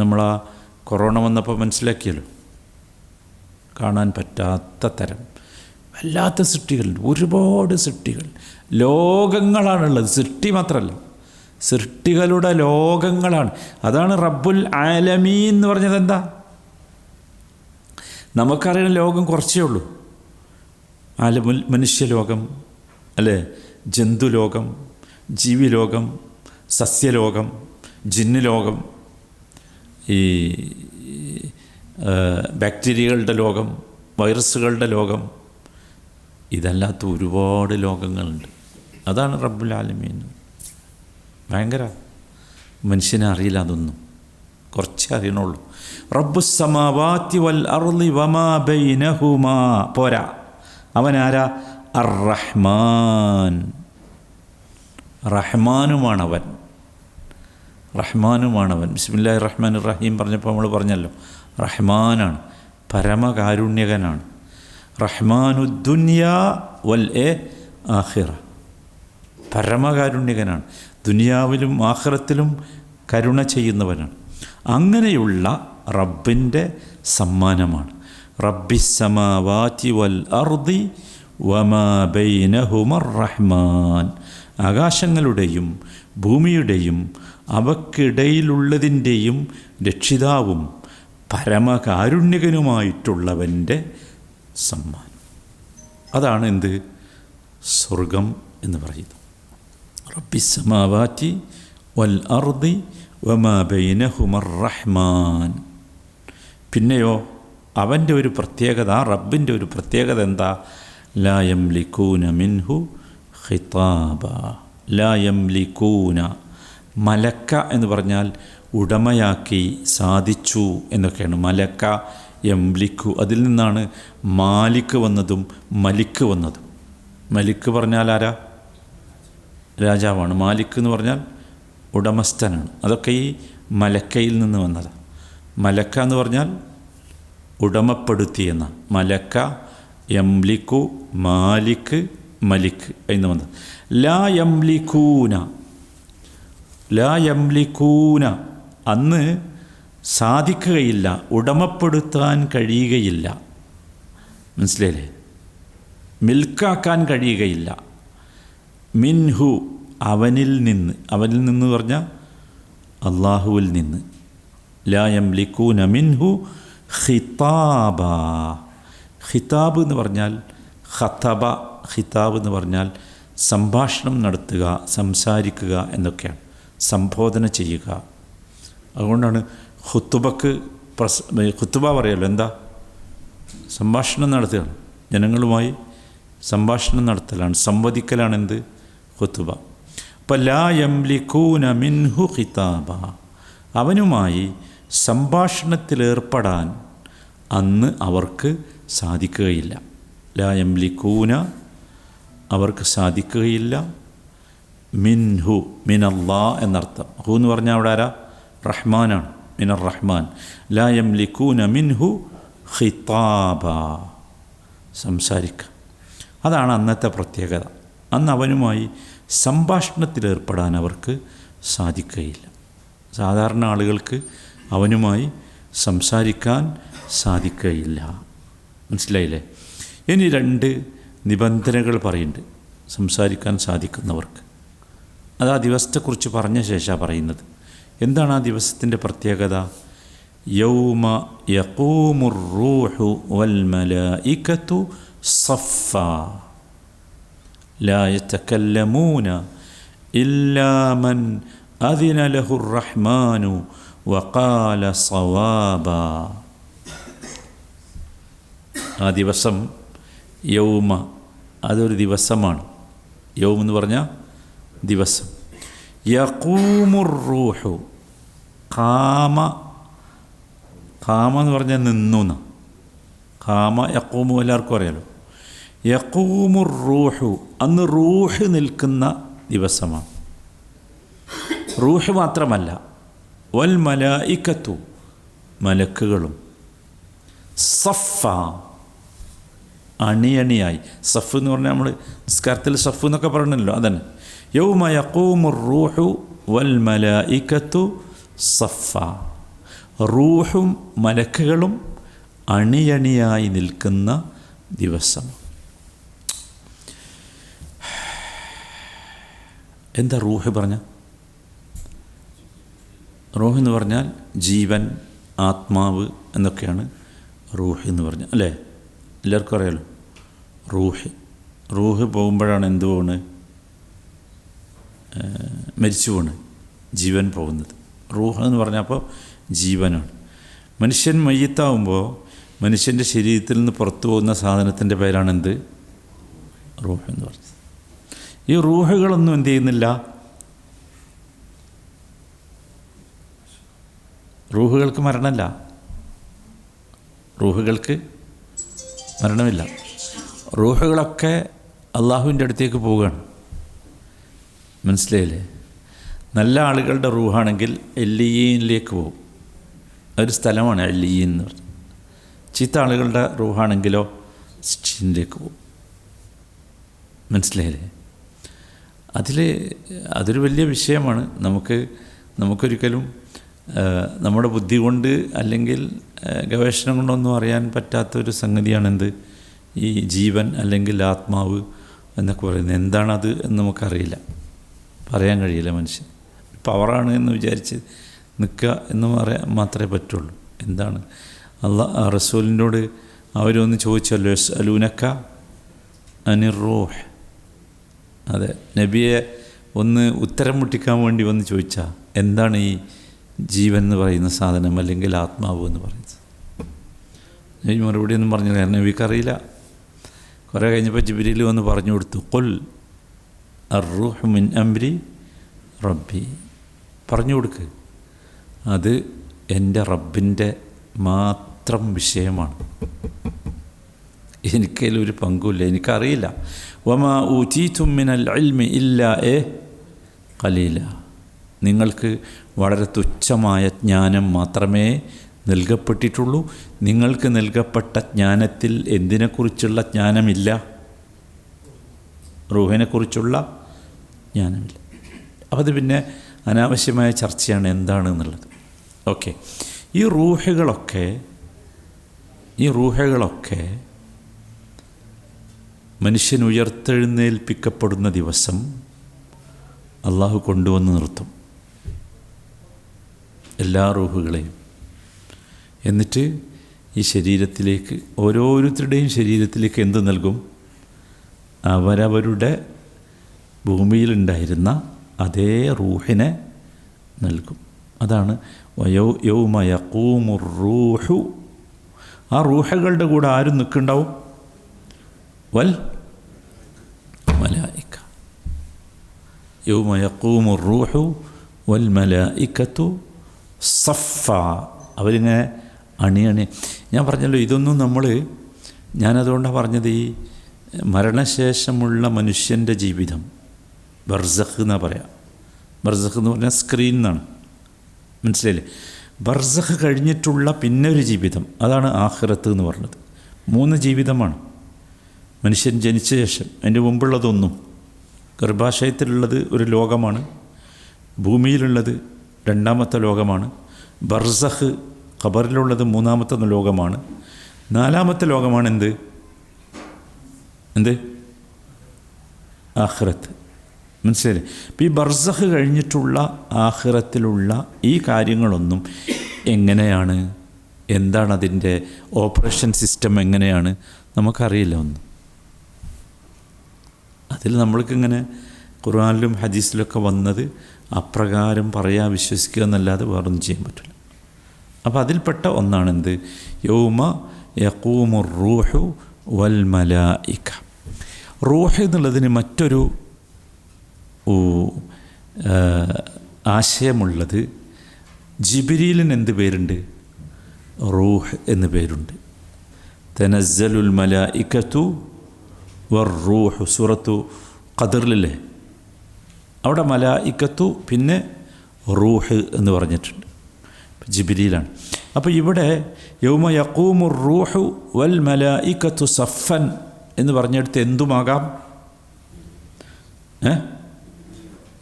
നമ്മൾ ആ കൊറോണ വന്നപ്പോൾ മനസ്സിലാക്കിയല്ലോ, കാണാൻ പറ്റാത്ത തരം വല്ലാത്ത സൃഷ്ടികളുണ്ട്. ഒരുപാട് സൃഷ്ടികൾ, ലോകങ്ങളാണുള്ളത്. സൃഷ്ടി മാത്രമല്ല, സൃഷ്ടികളുടെ ലോകങ്ങളാണ്. അതാണ് റബ്ബുൽ ആലമീൻ എന്ന് പറഞ്ഞത്. എന്താ, നമുക്കറിയുന്ന ലോകം കുറച്ചേ ഉള്ളൂ. മനുഷ്യലോകം, അല്ലേ, ജന്തുലോകം, ജീവിലോകം, സസ്യലോകം, ജിന്ന് ലോകം, ഈ ബാക്ടീരിയകളുടെ ലോകം, വൈറസുകളുടെ ലോകം, ഇതല്ലാത്ത ഒരുപാട് ലോകങ്ങളുണ്ട്. അതാണ് റബ്ബുൽ ആലമീൻ. ഭയങ്കര മനുഷ്യനെ അറിയില്ല, അതൊന്നും കുറച്ചേ അറിയണുള്ളൂ. റബ്ബുസ് സമാവാതി വൽ അർളി വമാ ബൈനഹുമാ പോരാ, അവനാരാ? അർ റഹ്മാൻ, റഹ്മാനുമാണവൻ, റഹ്മാനുമാണവൻ. ബിസ്മില്ലാഹിർ റഹ്മാനിർ റഹീം പറഞ്ഞപ്പോൾ നമ്മൾ പറഞ്ഞല്ലോ, റഹ്മാനാണ്, പരമകാരുണ്യകനാണ്. റഹ്മാനുദ്ദുനിയാ വൽ ആഖിറ, പരമകാരുണ്യകനാണ്, ദുനിയാവിലും ആഖിറത്തിലും കരുണ ചെയ്യുന്നവനാണ്. അങ്ങനെയുള്ള റബ്ബിൻ്റെ സമ്മാനമാണ് റബ്ബിസ് സമാവാതി വൽ അർദി വമാ ബൈനഹുമർ റഹ്മാൻ. ആകാശങ്ങളുടെയും ഭൂമിയുടെയും അവക്കിടയിലുള്ളതിൻ്റെയും രക്ഷിതാവും പരമകാരുണ്യകനുമായിട്ടുള്ളവൻ്റെ സമ്മാനം. അതാണ് എന്ത്? സ്വർഗം എന്ന് പറയുന്നത്. റബ്ബിസ് സമാവാതി വൽ അർദി വമാ ബൈനഹുമർ റഹ്മാൻ. പിന്നെയോ അവൻ്റെ ഒരു പ്രത്യേകത, റബ്ബിൻ്റെ ഒരു പ്രത്യേകത എന്താ? ലാ യംലികൂന മിൻഹു ഖിതാബ. ലാ യംലികൂന, മലക്ക എന്ന് പറഞ്ഞാൽ ഉടമയാക്കി, സാധിച്ചു എന്നൊക്കെയാണ്. മലക്ക, യംലിക്കു, അതിൽ നിന്നാണ് മാലിക്ക് വന്നതും മലിക്ക് വന്നതും. മലിക്ക് പറഞ്ഞാൽ ആരാ? രാജാവാണ്. മാലിക്ക് എന്ന് പറഞ്ഞാൽ ഉടമസ്ഥനാണ്. അതൊക്കെ ഈ മലക്കയിൽ നിന്ന് വന്നതാണ്. മലക്ക എന്ന് പറഞ്ഞാൽ ഉടമപ്പെടുത്തിയെന്ന. മലക്ക, യംലിക്കു, മാലിക്ക്, മലിക്ക് എന്ന് വന്നത്. ലാ യംലിക്കൂന, ലാ യംലിക്കൂന, അന്ന് സാധിക്കുകയില്ല, ഉടമപ്പെടുത്താൻ കഴിയുകയില്ല. മനസ്സിലായില്ലേ? മിൽക്കാക്കാൻ കഴിയുകയില്ല. മിൻഹു, അവനിൽ നിന്ന്. അവനിൽ നിന്ന് പറഞ്ഞാൽ അള്ളാഹുവിൽ നിന്ന്. ലാ യംലിക്കൂന മിൻഹു ഖിതാബ. ഖിതാബ് എന്ന് പറഞ്ഞാൽ ഖതബ. ഖിതാബ് എന്ന് പറഞ്ഞാൽ സംഭാഷണം നടത്തുക, സംസാരിക്കുക എന്നൊക്കെയാണ്, സംബോധന ചെയ്യുക. അതുകൊണ്ടാണ് ഖുതുബക്ക് ഖുതുബ പറയുമല്ലോ. എന്താ? സംഭാഷണം നടത്തുകയാണ്, ജനങ്ങളുമായി സംഭാഷണം നടത്തലാണ്, സംവദിക്കലാണ് എന്ത്? ഖുതുബ. അപ്പോൾ ലാ യംലികൂന മിൻഹു ഖിതാബ, അവനുമായി സംഭാഷണത്തിലേർപ്പെടാൻ അന്ന് അവർക്ക് സാധിക്കുകയില്ല. ലാ യംലികൂന, അവർക്ക് സാധിക്കുകയില്ല. മിൻഹു, മിനല്ലാ എന്നർത്ഥം. ഹു എന്ന് പറഞ്ഞാൽ അവിടെ ആരാ? റഹ്മാനാണ്, മിനർ റഹ്മാൻ. ലാ യംലികൂന മിൻഹു ഖിതാബ, സംസാരിക്കുക. അതാണ് അന്നത്തെ പ്രത്യേകത. അന്ന് അവനുമായി സംഭാഷണത്തിലേർപ്പെടാൻ അവർക്ക് സാധിക്കുകയില്ല. സാധാരണ ആളുകൾക്ക് അവനുമായി സംസാരിക്കാൻ സാധിക്കുകയില്ല. മനസ്സിലായില്ലേ? ഇനി രണ്ട് നിബന്ധനകൾ പറയുന്നുണ്ട് സംസാരിക്കാൻ സാധിക്കുന്നവർക്ക്. അത് ആ ദിവസത്തെക്കുറിച്ച് പറഞ്ഞ ശേഷമാണ് പറയുന്നത്. എന്താണ് ആ ദിവസത്തിൻ്റെ പ്രത്യേകത? യൗമ യഖൂമുർ റൂഹു വൽ മലായികതു സഫ ലാ യതകല്ലമൂന ഇല്ലാ മൻ അദിന ലഹുർ റഹ്മാനു വഖാല സവാബാ. ആ ദിവസം യൗമ, അതൊരു ദിവസമാണ്. യൗം എന്ന് പറഞ്ഞാൽ ദിവസം. യഖൂമുർ റൂഹു, ഖാമ എന്ന് പറഞ്ഞാൽ നിന്നു. ഖാമ യഖൂമു എല്ലാവർക്കും അറിയാലോ. യഖൂമുർ റൂഹു, അന്ന് റൂഹ് നിൽക്കുന്ന ദിവസമാണ്. റൂഹ് മാത്രമല്ല, വൽ മലായികത്തു, മലക്കുകളും, സഫ, അണിയണിയായി. സഫ് എന്ന് പറഞ്ഞാൽ നമ്മൾ നിസ്കാരത്തിൽ സഫ് എന്നൊക്കെ പറയണല്ലോ, അതന്നെ. യൗമ യഖൂമുർ റൂഹു വൽ മലായികത്തു സഫ, റൂഹും മലക്കുകളും അണിയണിയായി നിൽക്കുന്ന ദിവസം. എന്താ റൂഹ് പറഞ്ഞ? റൂഹ് എന്ന് പറഞ്ഞാൽ ജീവൻ, ആത്മാവ് എന്നൊക്കെയാണ് റൂഹ് എന്ന് പറഞ്ഞാൽ, അല്ലേ? എല്ലാവർക്കും അറിയാലോ. റൂഹ് പോകുമ്പോഴാണ് എന്ത് പോകുന്നത്? മരിച്ചു പോകുന്നത്, ജീവൻ പോകുന്നത്. റൂഹ് എന്ന് പറഞ്ഞപ്പോൾ ജീവനാണ്. മനുഷ്യൻ മയ്യത്താവുമ്പോൾ മനുഷ്യൻ്റെ ശരീരത്തിൽ നിന്ന് പുറത്തു പോകുന്ന സാധനത്തിൻ്റെ പേരാണ് എന്ത്? റൂഹ് എന്ന് പറഞ്ഞത്. ഈ റൂഹുകളൊന്നും എന്ത് ചെയ്യുന്നില്ല? റൂഹുകൾക്ക് മരണമില്ല. റൂഹുകൾക്ക് മരണമില്ല. റൂഹുകളൊക്കെ അള്ളാഹുവിൻ്റെ അടുത്തേക്ക് പോവുകയാണ്. മനസ്സിലായില്ലേ? നല്ല ആളുകളുടെ റൂഹാണെങ്കിൽ എല്ലിയീനിലേക്ക് പോകും. അതൊരു സ്ഥലമാണ് എല്ലിയീൻ എന്ന് പറഞ്ഞത്. ചീത്ത ആളുകളുടെ റൂഹാണെങ്കിലോ സിജീനിലേക്ക് പോകും. മനസ്സിലായില്ലേ? അതൊരു വലിയ വിഷയമാണ്. നമുക്കൊരിക്കലും നമ്മുടെ ബുദ്ധി കൊണ്ട് അല്ലെങ്കിൽ ഗവേഷണം കൊണ്ടൊന്നും അറിയാൻ പറ്റാത്തൊരു സംഗതിയാണെന്ത്? ഈ ജീവൻ അല്ലെങ്കിൽ ആത്മാവ് എന്നൊക്കെ പറയുന്നത്. എന്താണത് എന്ന് നമുക്കറിയില്ല, പറയാൻ കഴിയില്ല. മനുഷ്യൻ പവറാണ് എന്ന് വിചാരിച്ച് നിൽക്കുക എന്ന് മാത്രമേ പറ്റുള്ളൂ. എന്താണ്? റസൂലിനോട് അവരൊന്ന് ചോദിച്ചല്ലോ, യസ്അലൂനക അനിർ റൂഹ്. അതെ, നബിയെ ഒന്ന് ഉത്തരം മുട്ടിക്കാൻ വേണ്ടി വന്ന് ചോദിച്ചാൽ എന്താണ് ഈ ജീവൻ എന്ന് പറയുന്ന സാധനം അല്ലെങ്കിൽ ആത്മാവ് എന്ന് പറയുന്നത്? നബി മറുപടി ഒന്നും പറഞ്ഞില്ല. നബിക്കറിയില്ല. കുറേ കഴിഞ്ഞപ്പോൾ ജിബ്രീൽ വന്ന് പറഞ്ഞു കൊടുത്തു, ഖുൽ അർ-റൂഹു മിൻ അംരി റബ്ബി. പറഞ്ഞു കൊടുക്ക്, അത് എൻ്റെ റബ്ബിൻ്റെ മാത്രം വിഷയമാണ്, എനിക്കതിലൊരു പങ്കുമില്ല, എനിക്കറിയില്ല. വമാ ഊതീതും മിനൽ ഇൽമി ഇല്ലാ ഖലീല. നിങ്ങൾക്ക് വളരെ തുച്ഛമായ ജ്ഞാനം മാത്രമേ നൽകപ്പെട്ടിട്ടുള്ളൂ. നിങ്ങൾക്ക് നൽകപ്പെട്ട ജ്ഞാനത്തിൽ എന്തിനെക്കുറിച്ചുള്ള ജ്ഞാനമില്ല? റൂഹിനെക്കുറിച്ചുള്ള ജ്ഞാനമില്ല. അപ്പോൾ അത് പിന്നെ അനാവശ്യമായ ചർച്ചയാണ് എന്താണ് എന്നുള്ളത്. ഓക്കെ, ഈ റൂഹുകളൊക്കെ മനുഷ്യൻ ഉയർത്തെഴുന്നേൽപ്പിക്കപ്പെടുന്ന ദിവസം അള്ളാഹു കൊണ്ടുവന്ന് നിർത്തും എല്ലാ റൂഹുകളെയും. എന്നിട്ട് ഈ ശരീരത്തിലേക്ക്, ഓരോരുത്തരുടെയും ശരീരത്തിലേക്ക് എന്ത് നൽകും? അവരവരുടെ ഭൂമിയിലുണ്ടായിരുന്ന അതേ റൂഹിനെ നൽകും. അതാണ് യൗമ യഖൂമുർ റൂഹു. ആ റൂഹുകളുടെ കൂടെ ആരും നിൽക്കുന്നുണ്ടാവും? വൽ മലായിക. യൗമ യഖൂമുർ റൂഹു വൽ മലായികത്തു സഫ. അവരിങ്ങനെ അണിയണി. ഞാൻ പറഞ്ഞല്ലോ, ഇതൊന്നും ഞാനതുകൊണ്ടാണ് പറഞ്ഞത്, ഈ മരണശേഷമുള്ള മനുഷ്യൻ്റെ ജീവിതം ബർസഖ് എന്നാണ് പറയാം. ബർസഖ് എന്ന് പറഞ്ഞാൽ സ്ക്രീൻ എന്നാണ്. മനസ്സിലായില്ലേ? ബർസഖ് കഴിഞ്ഞിട്ടുള്ള പിന്നെ ഒരു ജീവിതം, അതാണ് ആഖിറത്ത് എന്ന് പറഞ്ഞത്. 3 ജീവിതമാണ് മനുഷ്യൻ ജനിച്ച ശേഷം. അതിൻ്റെ മുമ്പുള്ളതൊന്നും, ഗർഭാശയത്തിലുള്ളത് ഒരു ലോകമാണ്, ഭൂമിയിലുള്ളത് 2ാമത്തെ ലോകമാണ്, ബർസഖ് ഖബറിലുള്ളത് 3ാമത്തെ ലോകമാണ്, 4ാമത്തെ ലോകമാണ് എന്ത്? ആഖിറത്ത്. മനസ്സിലായില്ലേ? അപ്പോൾ ഈ ബർസഖ് കഴിഞ്ഞിട്ടുള്ള ആഖിറത്തിലുള്ള ഈ കാര്യങ്ങളൊന്നും എങ്ങനെയാണ്, എന്താണ് അതിൻ്റെ ഓപ്പറേഷൻ സിസ്റ്റം എങ്ങനെയാണ് നമുക്കറിയില്ല ഒന്നും. അതിൽ നമ്മൾക്കിങ്ങനെ ഖുർആനിലും ഹദീസിലൊക്കെ വന്നത് അപ്രകാരം പറയാൻ വിശ്വസിക്കുക എന്നല്ലാതെ വേറൊന്നും ചെയ്യാൻ പറ്റില്ല. അപ്പോൾ അതിൽപ്പെട്ട ഒന്നാണെന്ത്? യൗമ യഖൂമുർ റൂഹു വൽ മലായിക. റൂഹ് എന്നുള്ളതിന് മറ്റൊരു ആശയമുള്ളത്, ജിബ്രീലിന് എന്ത് പേരുണ്ട്? റൂഹ് എന്ന് പേരുണ്ട്. തനസ്സലുൽ മലായികത്തു വർ റൂഹ്, സൂറത്തു ഖദറിലല്ലേ, അവിടെ മലായികത്തു പിന്നെ റൂഹ് എന്ന് പറഞ്ഞിട്ടുണ്ട്. ജിബ്രീലാണ്. അപ്പോൾ ഇവിടെ യൗമ യഖൂമുർ റൂഹു വൽ മലായികത്തു സഫൻ എന്ന് പറഞ്ഞെടുത്ത് എന്തുമാകാം?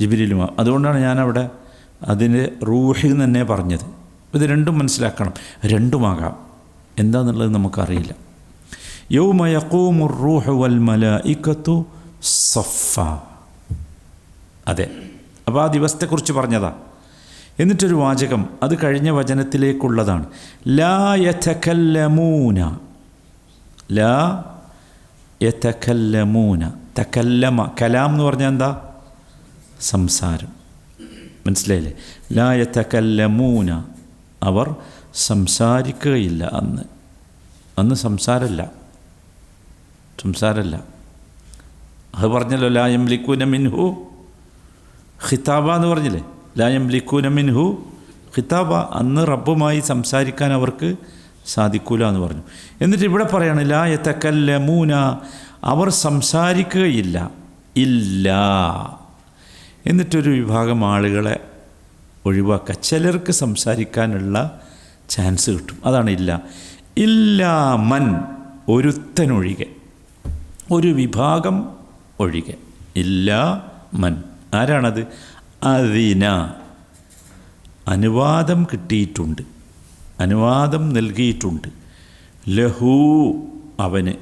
ജിബ്രീലുമാ. അതുകൊണ്ടാണ് ഞാനവിടെ അതിൻ്റെ റൂഹ് എന്ന് തന്നെ പറഞ്ഞത്. ഇത് രണ്ടും മനസ്സിലാക്കണം, രണ്ടുമാകാം. എന്താണെന്നുള്ളത് നമുക്കറിയില്ല. യൗമ യഖൂമുർ റൂഹു വൽ മലായികത്തു സഫ. അതെ, അപ്പോൾ ആ ദിവസത്തെക്കുറിച്ച് പറഞ്ഞതാ. എന്നിട്ടൊരു വാചകം, അത് കഴിഞ്ഞ വചനത്തിലേക്കുള്ളതാണ്. ലാ യതകല്ലമൂന. ലാ യതകല്ലമൂന. തകല്ലമ, കലാം എന്ന് പറഞ്ഞാൽ എന്താ? സംസാരം. മനസ്സിലായില്ലേ? ലാ യതകല്ലമൂന, അവർ സംസാരിക്കുകയില്ല. അന്ന് സംസാരമല്ല. അത് പറഞ്ഞല്ലോ, ലാ യംലികൂന മിൻഹു ഖിതാബ എന്ന് പറഞ്ഞില്ലേ? ലാ യംലികൂന മിൻഹു ഖിതാബ. അന്ന് റബ്ബുമായി സംസാരിക്കാൻ അവർക്ക് സാധിക്കൂല എന്ന് പറഞ്ഞു. എന്നിട്ട് ഇവിടെ പറയാണ് ലാ യതകല്ലമൂന, അവർ സംസാരിക്കുകയില്ല. ഇല്ല. എന്നിട്ടൊരു വിഭാഗം ആളുകളെ ഒഴിവാക്കുക. ചിലർക്ക് സംസാരിക്കാനുള്ള ചാൻസ് കിട്ടും. അതാണ് ഇല്ല. ഇല്ലാ മൻ, ഒരുത്തനൊഴികെ, ഒരു വിഭാഗം ഒഴികെ. ഇല്ലാ മൻ, ആരാണത്? അതിന, അനുവാദം കിട്ടിയിട്ടുണ്ട്, അനുവാദം നൽകിയിട്ടുണ്ട്. ലഹു, അവന്,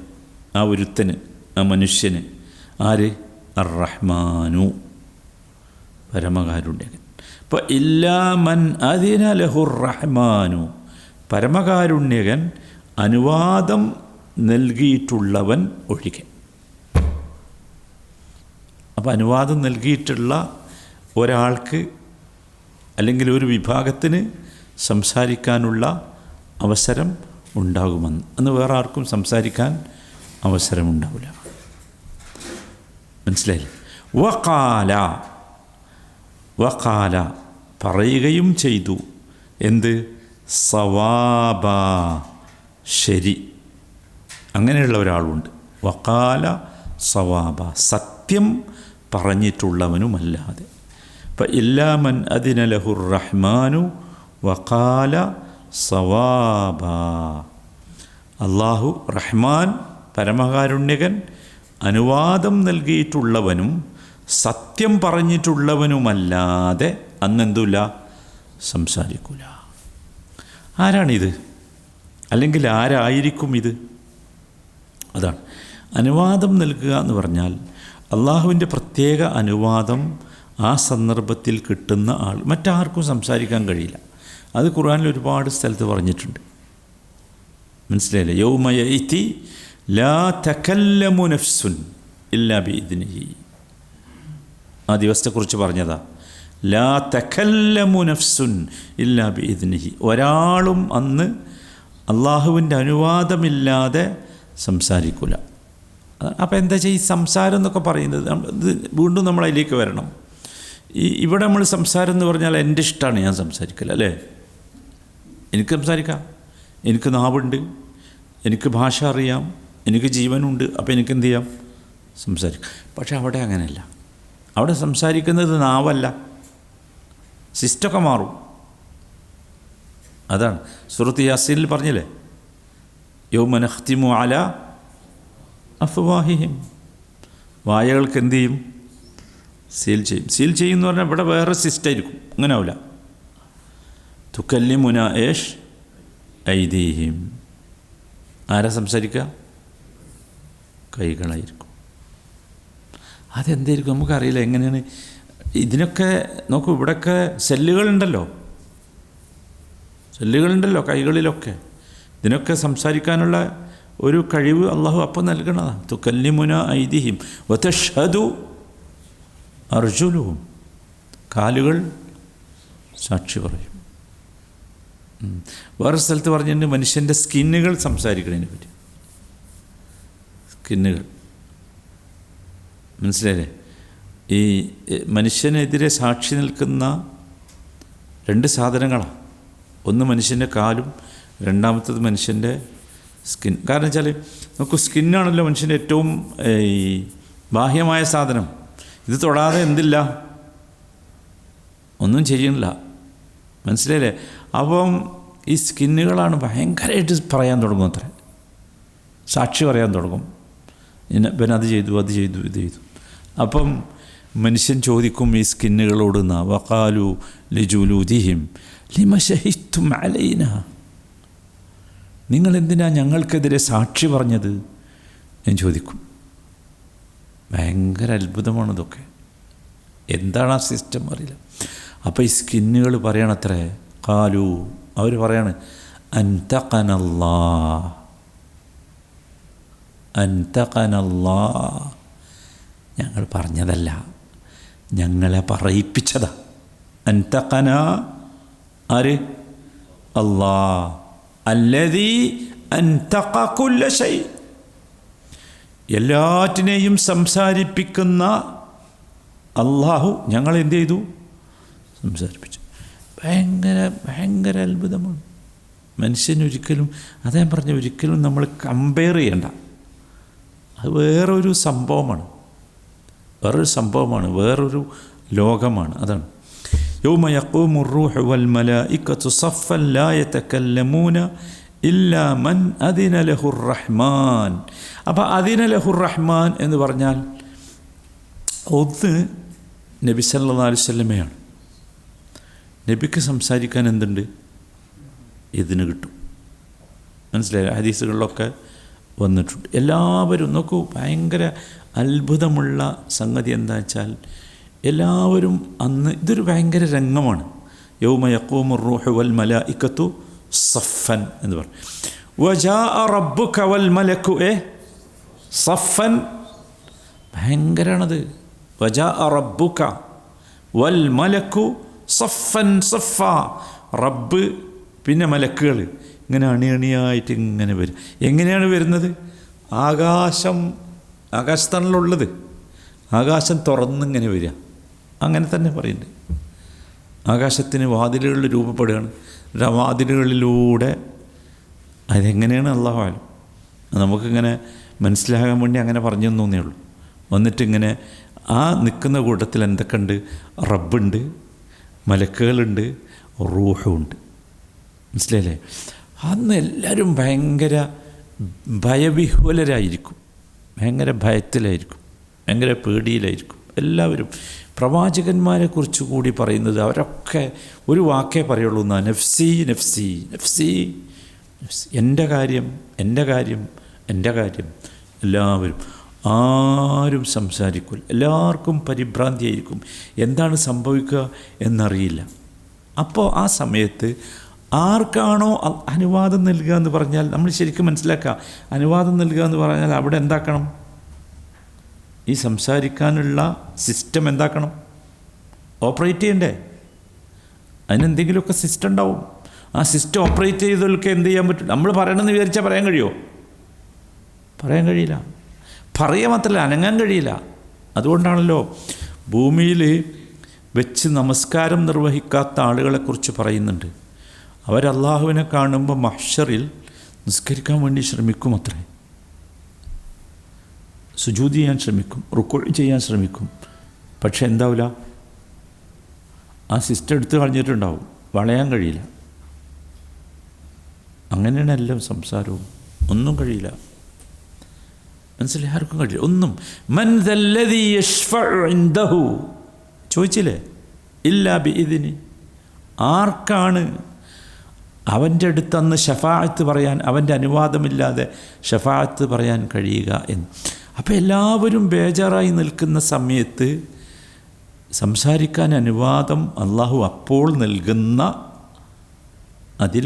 ആ ഒരുത്തന്, ആ മനുഷ്യന്. ആര്? അർ-റഹ്മാനു, പരമകാരുണ്യകൻ. അപ്പോൾ ഇല്ലാ മൻ അതിന ലഹുർ റഹ്മാനു, പരമകാരുണ്യകൻ അനുവാദം നൽകിയിട്ടുള്ളവൻ ഒഴികെ. അപ്പോൾ അനുവാദം നൽകിയിട്ടുള്ള ഒരാൾക്ക് അല്ലെങ്കിൽ ഒരു വിഭാഗത്തിന് സംസാരിക്കാനുള്ള അവസരം ഉണ്ടാകുമെന്ന്. അന്ന് വേറെ ആർക്കും സംസാരിക്കാൻ അവസരമുണ്ടാവില്ല. മനസ്സിലായില്ലേ? വഖാല, പറയുകയും ചെയ്തു. എന്ത്? സവാബ, ശരി. അങ്ങനെയുള്ള ഒരാളുണ്ട്. വഖാല സവാബ, സത്യം പറഞ്ഞിട്ടുള്ളവനുമല്ലാതെ. അപ്പം ഇല്ലാ മൻ അദിന ലഹുർ റഹ്മാനു വഖാല സവാബ. അള്ളാഹു റഹ്മാൻ, പരമകാരുണ്യകൻ, അനുവാദം നൽകിയിട്ടുള്ളവനും സത്യം പറഞ്ഞിട്ടുള്ളവനുമല്ലാതെ അന്നെന്തുമില്ല, സംസാരിക്കൂല. ആരാണിത്? അല്ലെങ്കിൽ ആരായിരിക്കും ഇത്? അതാണ് അനുവാദം നൽകുക എന്ന് പറഞ്ഞാൽ അള്ളാഹുവിൻ്റെ പ്രത്യേക അനുവാദം ആ സന്ദർഭത്തിൽ കിട്ടുന്ന ആൾ. മറ്റാർക്കും സംസാരിക്കാൻ കഴിയില്ല. അത് ഖുർആനിൽ ഒരുപാട് സ്ഥലത്ത് പറഞ്ഞിട്ടുണ്ട്. മനസ്സിലായില്ലേ? യൗമ യഅതി ലാ തകല്ലമു നഫ്സുൻ ഇല്ലാ ബിഇദ്നിഹി. ആ ദിവസത്തെക്കുറിച്ച് പറഞ്ഞതാ. ലാ തകല്ലമു നഫ്സുൻ ഇല്ലാ ബിഇദ്നിഹി. ഒരാളും അന്ന് അള്ളാഹുവിൻ്റെ അനുവാദമില്ലാതെ സംസാരിക്കില്ല. അപ്പോൾ എന്താ ചെയ്യുക? ഈ സംസാരം എന്നൊക്കെ പറയുന്നത് ഇത് വീണ്ടും നമ്മൾ അതിലേക്ക് വരണം. ഇവിടെ നമ്മൾ സംസാരം എന്ന് പറഞ്ഞാൽ എൻ്റെ ഇഷ്ടമാണ് ഞാൻ സംസാരിക്കില്ല, അല്ലേ? എനിക്ക് സംസാരിക്കാം, എനിക്ക് നാവുണ്ട്, എനിക്ക് ഭാഷ അറിയാം, എനിക്ക് ജീവനുണ്ട്. അപ്പോൾ എനിക്ക് എന്ത് ചെയ്യാം? സംസാരിക്കാം. പക്ഷെ അവിടെ അങ്ങനെയല്ല. അവിടെ സംസാരിക്കുന്നത് നാവല്ല, സിസ്റ്റമൊക്കെ മാറും. അതാണ് സൂറത്ത് യാസീനിൽ പറഞ്ഞില്ലേ, യൗമ നഖ്തിമു അലാ അഫ്വാഹിഹിം. വായകൾക്ക് എന്ത് ചെയ്യും? സീൽ ചെയ്യും. സീൽ ചെയ്യുമെന്ന് പറഞ്ഞാൽ ഇവിടെ വേറെ സിസ്റ്റമായിരിക്കും. അങ്ങനെ ആവില്ല. തുകല്ലിമുന ഏഷ് ഐദീഹിം. ആരാ സംസാരിക്കുക? കൈകളായിരിക്കും. അതെന്തായിരിക്കും നമുക്കറിയില്ല. എങ്ങനെയാണ് ഇതിനൊക്കെ? നോക്കൂ, ഇവിടെയൊക്കെ സെല്ലുകളുണ്ടല്ലോ കൈകളിലൊക്കെ. ഇതിനൊക്കെ സംസാരിക്കാനുള്ള ഒരു കഴിവ് അള്ളാഹു അപ്പം നൽകണതാണ്. തുകല്ലിമുന ഐദിഹിം വതഷ്ഹദു അർജുലുഹും. കാലുകൾ സാക്ഷി പറയും. വേറെ സ്ഥലത്ത് പറഞ്ഞിട്ടുണ്ട് മനുഷ്യൻ്റെ സ്കിന്നുകൾ സംസാരിക്കുന്നതിനെ പറ്റി. സ്കിന്നുകൾ മനസ്സിലായില്ലേ? ഈ മനുഷ്യനെതിരെ സാക്ഷി നിൽക്കുന്ന രണ്ട് സാധനങ്ങളാണ്. ഒന്ന് മനുഷ്യൻ്റെ കാലും, രണ്ടാമത്തത് മനുഷ്യൻ്റെ സ്കിൻ. കാരണം വെച്ചാൽ നമുക്ക് സ്കിന്നാണല്ലോ മനുഷ്യൻ്റെ ഏറ്റവും ഈ ബാഹ്യമായ സാധനം. ഇത് തൊടാതെ എന്തില്ല, ഒന്നും ചെയ്യണില്ല. മനസ്സിലായില്ലേ? അപ്പം ഈ സ്കിന്നുകളാണ് ഭയങ്കരമായിട്ട് പറയാൻ തുടങ്ങും. അത്ര സാക്ഷി പറയാൻ തുടങ്ങും. പിന്നെ അത് ചെയ്തു, അത് ചെയ്തു, ഇത് ചെയ്തു. അപ്പം മനുഷ്യൻ ചോദിക്കും ഈ സ്കിന്നുകളോട്, വഖാലു ലിജുലൂദിഹിം ലിമ ശഹിദ്തും അലൈന, നിങ്ങളെന്തിനാ ഞങ്ങൾക്കെതിരെ സാക്ഷി പറഞ്ഞത് ഞാൻ ചോദിക്കും. ഭയങ്കര അത്ഭുതമാണിതൊക്കെ. എന്താണ് ആ സിസ്റ്റം അറിയില്ല. അപ്പോൾ ഈ സ്കിന്നുകൾ പറയണത്രേ, ഖാലു, അവർ പറയാണ്, അൻതഖനല്ലാഹ്, അൻതഖനല്ലാഹ്, ഞങ്ങൾ പറഞ്ഞതല്ല, ഞങ്ങളെ പറയിപ്പിച്ചതാ. അൻതഖന ആര്? അല്ലാഹ്, അല്ലദീ അൻതഖ കുല്ല ശൈ, എല്ലാറ്റിനെയും സംസാരിപ്പിക്കുന്ന അള്ളാഹു ഞങ്ങൾ എന്ത് ചെയ്തു? സംസാരിപ്പിച്ചു. ഭയങ്കര ഭയങ്കര അത്ഭുതമാണ്. മനുഷ്യനൊരിക്കലും, അതാ ഞാൻ പറഞ്ഞ, ഒരിക്കലും നമ്മൾ കമ്പയർ ചെയ്യണ്ട. അത് വേറൊരു സംഭവമാണ്, വേറൊരു സംഭവമാണ്, വേറൊരു ലോകമാണ്. അതാണ് യൗമ യഖൂമു റൂഹു വൽ മലായികതു സഫൻ ലാ യതകല്ലമൂന ഇല്ലാ മൻ അദിന ലഹുർ റഹ്മാൻ. അപ്പോൾ അദിന ലഹുർ റഹ്മാൻ എന്ന് പറഞ്ഞാൽ ഒന്ന് നബി സല്ലല്ലാഹു അലൈഹി വസല്ലമയാണ്. നബിക്ക് സംസാരിക്കാൻ എന്തുണ്ട്? ഇതിന് കിട്ടും. മനസ്സിലായി? ഹദീസുകളിലൊക്കെ വന്നിട്ടുണ്ട്. എല്ലാവരും നോക്കൂ, ഭയങ്കര അത്ഭുതമുള്ള സംഗതി എന്താ വെച്ചാൽ, എല്ലാവരും അന്ന് ഇതൊരു ഭയങ്കര രംഗമാണ്. യൗമ യഖൂമു റൂഹു വൽ മലായികതു സഫൻ എന്ന് പറഞ്ഞു. വജാഅ റബ്ബുക വൽ മലക്കു സഫൻ, ഭയങ്കരമാണത്. വജാഅ റബ്ബുക വൽ മലക്കു സഫൻ സഫ, റബ്ബ് പിന്നെ മലക്കുകൾ ഇങ്ങനെ അണിയണിയായിട്ട് ഇങ്ങനെ വരും. എങ്ങനെയാണ് വരുന്നത്? ആകാശത്താണല്ലുള്ളത്, ആകാശം തുറന്നിങ്ങനെ വരിക. അങ്ങനെ തന്നെ പറയുന്നുണ്ട്. ആകാശത്തിന് വാതിലുകൾ രൂപപ്പെടുകയാണ്. ആ വാതിലുകളിലൂടെ അതെങ്ങനെയാണ് അല്ലാഹു അഅലം, നമുക്കിങ്ങനെ മനസ്സിലാകാൻ വേണ്ടി അങ്ങനെ പറഞ്ഞു തന്നേ ഉള്ളൂ. വന്നിട്ടിങ്ങനെ ആ നിൽക്കുന്ന കൂട്ടത്തിൽ എന്തൊക്കെയുണ്ട്? റബ്ബുണ്ട്, മലക്കുകളുണ്ട്, റൂഹുണ്ട്. മനസ്സിലായില്ലേ? അന്ന് എല്ലാവരും ഭയങ്കര ഭയവിഹ്വലരായിരിക്കും, ഭയങ്കര ഭയത്തിലായിരിക്കും, ഭയങ്കര പേടിയിലായിരിക്കും എല്ലാവരും. പ്രവാചകന്മാരെ കുറിച്ച് കൂടി പറയുന്നത് അവരൊക്കെ ഒരു വാക്കേ പറയുള്ളൂ എന്നാ, നഫ്സി നഫ്സി നഫ്സി നഫ്സി, എൻ്റെ കാര്യം എൻ്റെ കാര്യം എൻ്റെ കാര്യം. എല്ലാവരും, ആരും സംസാരിക്കില്ല, എല്ലാവർക്കും പരിഭ്രാന്തിയായിരിക്കും. എന്താണ് സംഭവിക്കുക എന്നറിയില്ല. അപ്പോൾ ആ സമയത്ത് ആർക്കാണോ അനുവാദം നൽകുക എന്ന് പറഞ്ഞാൽ, നമ്മൾ ശരിക്കും മനസ്സിലാക്കുക, അനുവാദം നൽകുക എന്ന് പറഞ്ഞാൽ അവിടെ എന്താക്കണം? ഈ സംസാരിക്കാനുള്ള സിസ്റ്റം എന്താക്കണം? ഓപ്പറേറ്റ് ചെയ്യണ്ടേ? അതിനെന്തെങ്കിലുമൊക്കെ സിസ്റ്റം ഉണ്ടാവും. ആ സിസ്റ്റം ഓപ്പറേറ്റ് ചെയ്തവർക്ക് എന്ത് ചെയ്യാൻ പറ്റും? നമ്മൾ പറയണമെന്ന് വിചാരിച്ചാൽ പറയാൻ കഴിയുമോ? പറയാൻ കഴിയില്ല. പറയാൻ മാത്രമല്ല, അനങ്ങാൻ കഴിയില്ല. അതുകൊണ്ടാണല്ലോ ഭൂമിയിൽ വെച്ച് നമസ്കാരം നിർവഹിക്കാത്ത ആളുകളെക്കുറിച്ച് പറയുന്നുണ്ട്. അവരല്ലാഹുവിനെ കാണുമ്പോൾ മഹ്ശറിൽ നിസ്കരിക്കാൻ വേണ്ടി ശ്രമിക്കും അത്രേ, സുജൂദ് ചെയ്യാൻ ശ്രമിക്കും, റുക്കൂ ചെയ്യാൻ ശ്രമിക്കും. പക്ഷെ എന്താവില്ല, ആ സിസ്റ്റം എടുത്ത് കളഞ്ഞിട്ടുണ്ടാവും, വളയാൻ കഴിയില്ല. അങ്ങനെയാണ് എല്ലാം സംസാരവും, ഒന്നും കഴിയില്ല. മനസ്സിലായി? ആർക്കും കഴിയില്ല ഒന്നും. മൻ ദല്ലദീ യശ്ഫഉ ഇൻദഹു, ചോദിച്ചില്ലേ? ഇല്ലാ ബിഇദ്നി, ആർക്കാണ് അവൻ്റെ അടുത്ത് അന്ന് ഷഫാഅത്ത് പറയാൻ, അവൻ്റെ അനുവാദമില്ലാതെ ഷഫാഅത്ത് പറയാൻ കഴിയുക എന്ന്. അപ്പോൾ എല്ലാവരും ബേജാറായി നിൽക്കുന്ന സമയത്ത് സംസാരിക്കാൻ അനുവാദം അള്ളാഹു അപ്പോൾ നൽകുന്ന, അതിൽ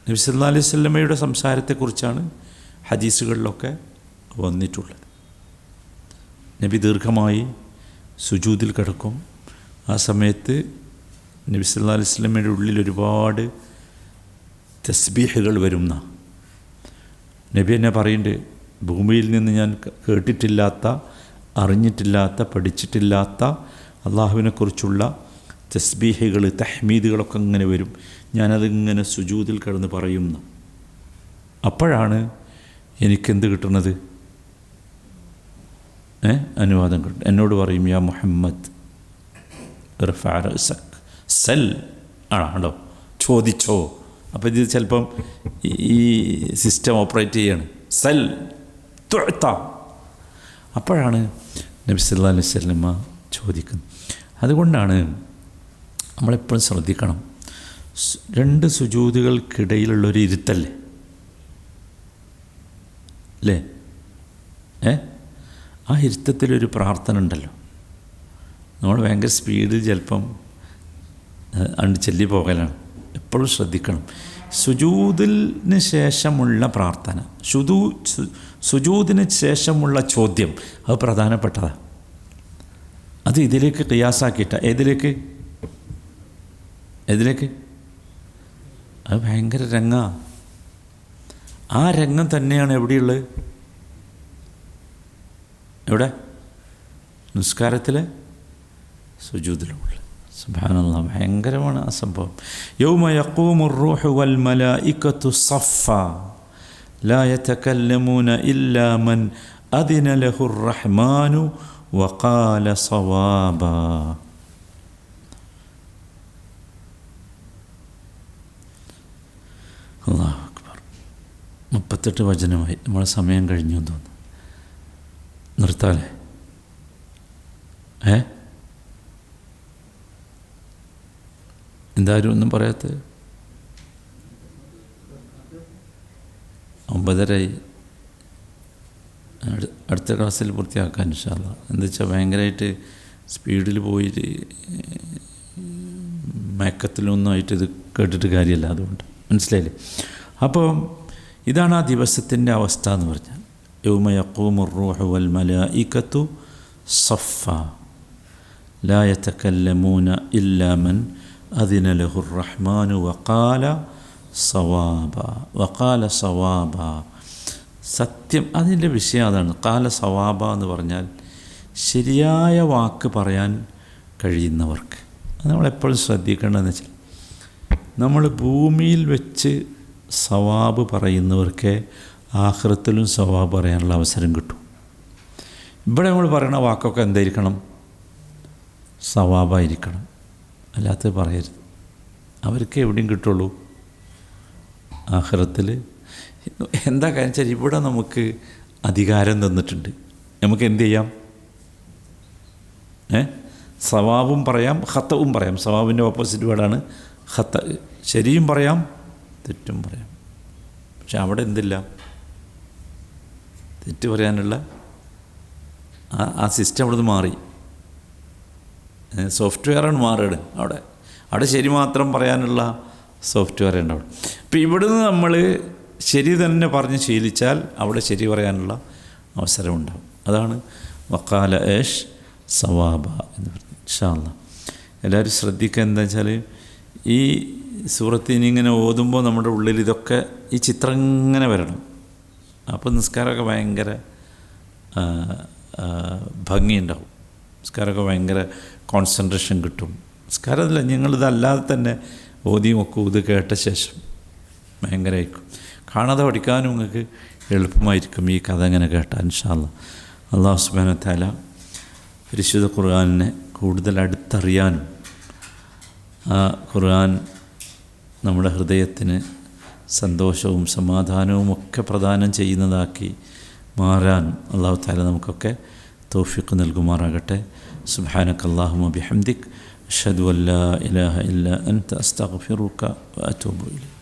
നബി സല്ലല്ലാഹു അലൈഹി വസല്ലമയുടെ സംസാരത്തെക്കുറിച്ചാണ് ഹദീസുകളിലൊക്കെ വന്നിട്ടുള്ളത്. നബി ദീർഘമായി സുജൂദിൽ കിടക്കും. ആ സമയത്ത് നബി സല്ലല്ലാഹു അലൈഹി വസല്ലമയുടെ ഉള്ളിൽ ഒരുപാട് തസ്ബീഹുകൾ വരുന്ന നബി എന്നെ പറയുന്നുണ്ട്, ഭൂമിയിൽ നിന്ന് ഞാൻ കേട്ടിട്ടില്ലാത്ത, അറിഞ്ഞിട്ടില്ലാത്ത, പഠിച്ചിട്ടില്ലാത്ത അള്ളാഹുവിനെക്കുറിച്ചുള്ള തസ്ബീഹുകൾ, തഹ്മീദുകളൊക്കെ ഇങ്ങനെ വരും. ഞാനതിങ്ങനെ സുജൂദിൽ കിടന്ന് പറയുന്നു. അപ്പോഴാണ് എനിക്കെന്ത് കിട്ടുന്നത്? അനുവാദം കിട്ടും. എന്നോട് പറയും, യാ മുഹമ്മദ് ഇർഫഅ റഅസക് സൽ ആണോ, ചോദിച്ചോ. അപ്പോൾ ഇത് ചിലപ്പം ഈ സിസ്റ്റം ഓപ്പറേറ്റ് ചെയ്യാണ്. സൽ തുഅത. അപ്പോഴാണ് നബി സല്ലല്ലാഹു അലൈഹി വസല്ലമ ചോദിക്കുന്നത്. അതുകൊണ്ടാണ് നമ്മളെപ്പോഴും ശ്രദ്ധിക്കണം, രണ്ട് സുജൂദുകൾക്കിടയിലുള്ളൊരു ഇരുത്തല്ലേ അല്ലേ? ആ ഇരുത്തത്തിലൊരു പ്രാർത്ഥന ഉണ്ടല്ലോ. നമ്മൾ ഭയങ്കര സ്പീഡിൽ ചിലപ്പം അണ്ട് ചെല്ലി പോകലാണ്. എപ്പോഴും ശ്രദ്ധിക്കണം. സുജൂദിന് ശേഷമുള്ള പ്രാർത്ഥന, സുജൂദിന് ശേഷമുള്ള ചോദ്യം, അത് പ്രധാനപ്പെട്ടതാണ്. അത് ഇതിലേക്ക് ഖിയാസാക്കിയിട്ട. ഏതിലേക്ക്? അത് ഭയങ്കര രംഗമാണ്. ആ രംഗം തന്നെയാണ് എവിടെയുള്ളത്? എവിടെ? നിസ്കാരത്തിലെ സുജൂദിലുള്ള. സുബ്ഹാനല്ലാഹ്, ഭയങ്കരമാണ് ആ സംഭവം. യൗമ യഖൂമുർ റൂഹു വൽ മലായികത്തു സഫ ലാ യതകല്ലമൂന ഇല്ലാ മൻ അദിന ലഹുർ റഹ്മാനു വഖാല സവാബ. അല്ലാഹു അക്ബർ. 38 വചനമായി. നമ്മളെ സമയം കഴിഞ്ഞു എന്ന് തോന്നുന്നു. നിർത്താലേ? എന്തായാലും ഒന്നും പറയാത്തത്? 9:30 അടുത്ത ക്ലാസ്സിൽ പൂർത്തിയാക്കാൻ ഇൻഷാ അല്ലാഹ്. എന്താ വെച്ചാൽ ഭയങ്കരമായിട്ട് സ്പീഡിൽ പോയിട്ട് മയക്കത്തിലൊന്നുമായിട്ട് ഇത് കേട്ടിട്ട് കാര്യമല്ല. അതുകൊണ്ട് മനസ്സിലായില്ലേ? അപ്പോൾ ഇതാണ് ആ ദിവസത്തിൻ്റെ അവസ്ഥ എന്ന് പറഞ്ഞാൽ. യൗമ യഖൂമുർ റൂഹു വൽ മലായികത്തു സഫ ലാ യതകല്ലമൂന ഇല്ലാ മൻ അദിന ലഹുർ റഹ്മാനു വഖാല സവാബ. സത്യം, അതിൻ്റെ വിഷയം അതാണ്. ഖാല സവാബ എന്ന് പറഞ്ഞാൽ ശരിയായ വാക്ക് പറയാൻ കഴിയുന്നവർക്ക്. അത് നമ്മളെപ്പോഴും ശ്രദ്ധിക്കേണ്ടതെന്ന് വെച്ചാൽ, നമ്മൾ ഭൂമിയിൽ വെച്ച് സവാബ് പറയുന്നവർക്ക് ആഖിറത്തിലും സവാബ് പറയാനുള്ള അവസരം കിട്ടും. ഇവിടെ നമ്മൾ പറയുന്ന വാക്കൊക്കെ എന്തായിരിക്കണം? സവാബായിരിക്കണം. അല്ലാത്തത് പറയരുത്. അവർക്ക് എവിടെയും കിട്ടുള്ളൂ, ആഖിറത്തിൽ. എന്താ കാര്യം വെച്ചാൽ, ഇവിടെ നമുക്ക് അധികാരം തന്നിട്ടുണ്ട്. നമുക്ക് എന്ത് ചെയ്യാം? സവാബും പറയാം, ഖത്തവും പറയാം. സവാബിൻ്റെ ഓപ്പോസിറ്റ് വേർഡാണ് ഖത്ത. ശരിയും പറയാം, തെറ്റും പറയാം. പക്ഷെ അവിടെ എന്തില്ല? തെറ്റ് പറയാനുള്ള ആ സിസ്റ്റം അവിടുന്ന് മാറി. സോഫ്റ്റ്വെയറാണ് മാറുകയാണ് അവിടെ ശരി മാത്രം പറയാനുള്ള സോഫ്റ്റ്വെയർ ഉണ്ട് അവിടെ. ഇപ്പം ഇവിടുന്ന് നമ്മൾ ശരി തന്നെ പറഞ്ഞ് ശീലിച്ചാൽ അവിടെ ശരി പറയാനുള്ള അവസരമുണ്ടാകും. അതാണ് വഖാല ഏഷ് സവാബ എന്ന് പറഞ്ഞു. ഇൻഷാ അല്ലാഹ് എല്ലാവരും ശ്രദ്ധിക്കുക. എന്താ വെച്ചാൽ, ഈ സൂറത്തിന് ഇങ്ങനെ ഓതുമ്പോൾ നമ്മുടെ ഉള്ളിൽ ഇതൊക്കെ ഈ ചിത്രം ഇങ്ങനെ വരണം. അപ്പോൾ നിസ്കാരമൊക്കെ ഭയങ്കര ഭംഗിയുണ്ടാവും. നിസ്കാരമൊക്കെ ഭയങ്കര കോൺസെൻട്രേഷൻ കിട്ടും. നിസ്കാരമല്ല, ഞങ്ങളിതല്ലാതെ തന്നെ ഓതിയും ഒക്കെ ഇത് കേട്ട ശേഷം ഭയങ്കരമായിരിക്കും. കാണാതെ പഠിക്കാനും നിങ്ങൾക്ക് എളുപ്പമായിരിക്കും ഈ കഥ ഇങ്ങനെ കേട്ടാൽ. ഇൻഷാ അല്ലാഹ് അല്ലാഹു സുബ്ഹാനഹു വ തആല പരിശുദ്ധ ഖുർആനിനെ കൂടുതൽ അടുത്തറിയാനും ആ ഖുർആൻ നമ്മുടെ ഹൃദയത്തിന് സന്തോഷവും സമാധാനവും ഒക്കെ പ്രദാനം ചെയ്യുന്നതാക്കി മാറാൻ അല്ലാഹു തആല നമുക്കൊക്കെ തൗഫീഖ് നൽകുമാറാകട്ടെ. സുബ്ഹാനകല്ലാഹുമ്മ ബിഹംദിക് അഷ്ഹദു അൻ ലാ ഇലാഹ ഇല്ലാ അൻത അസ്തഗ്ഫിറുക വഅതൂബു ഇലൈക്.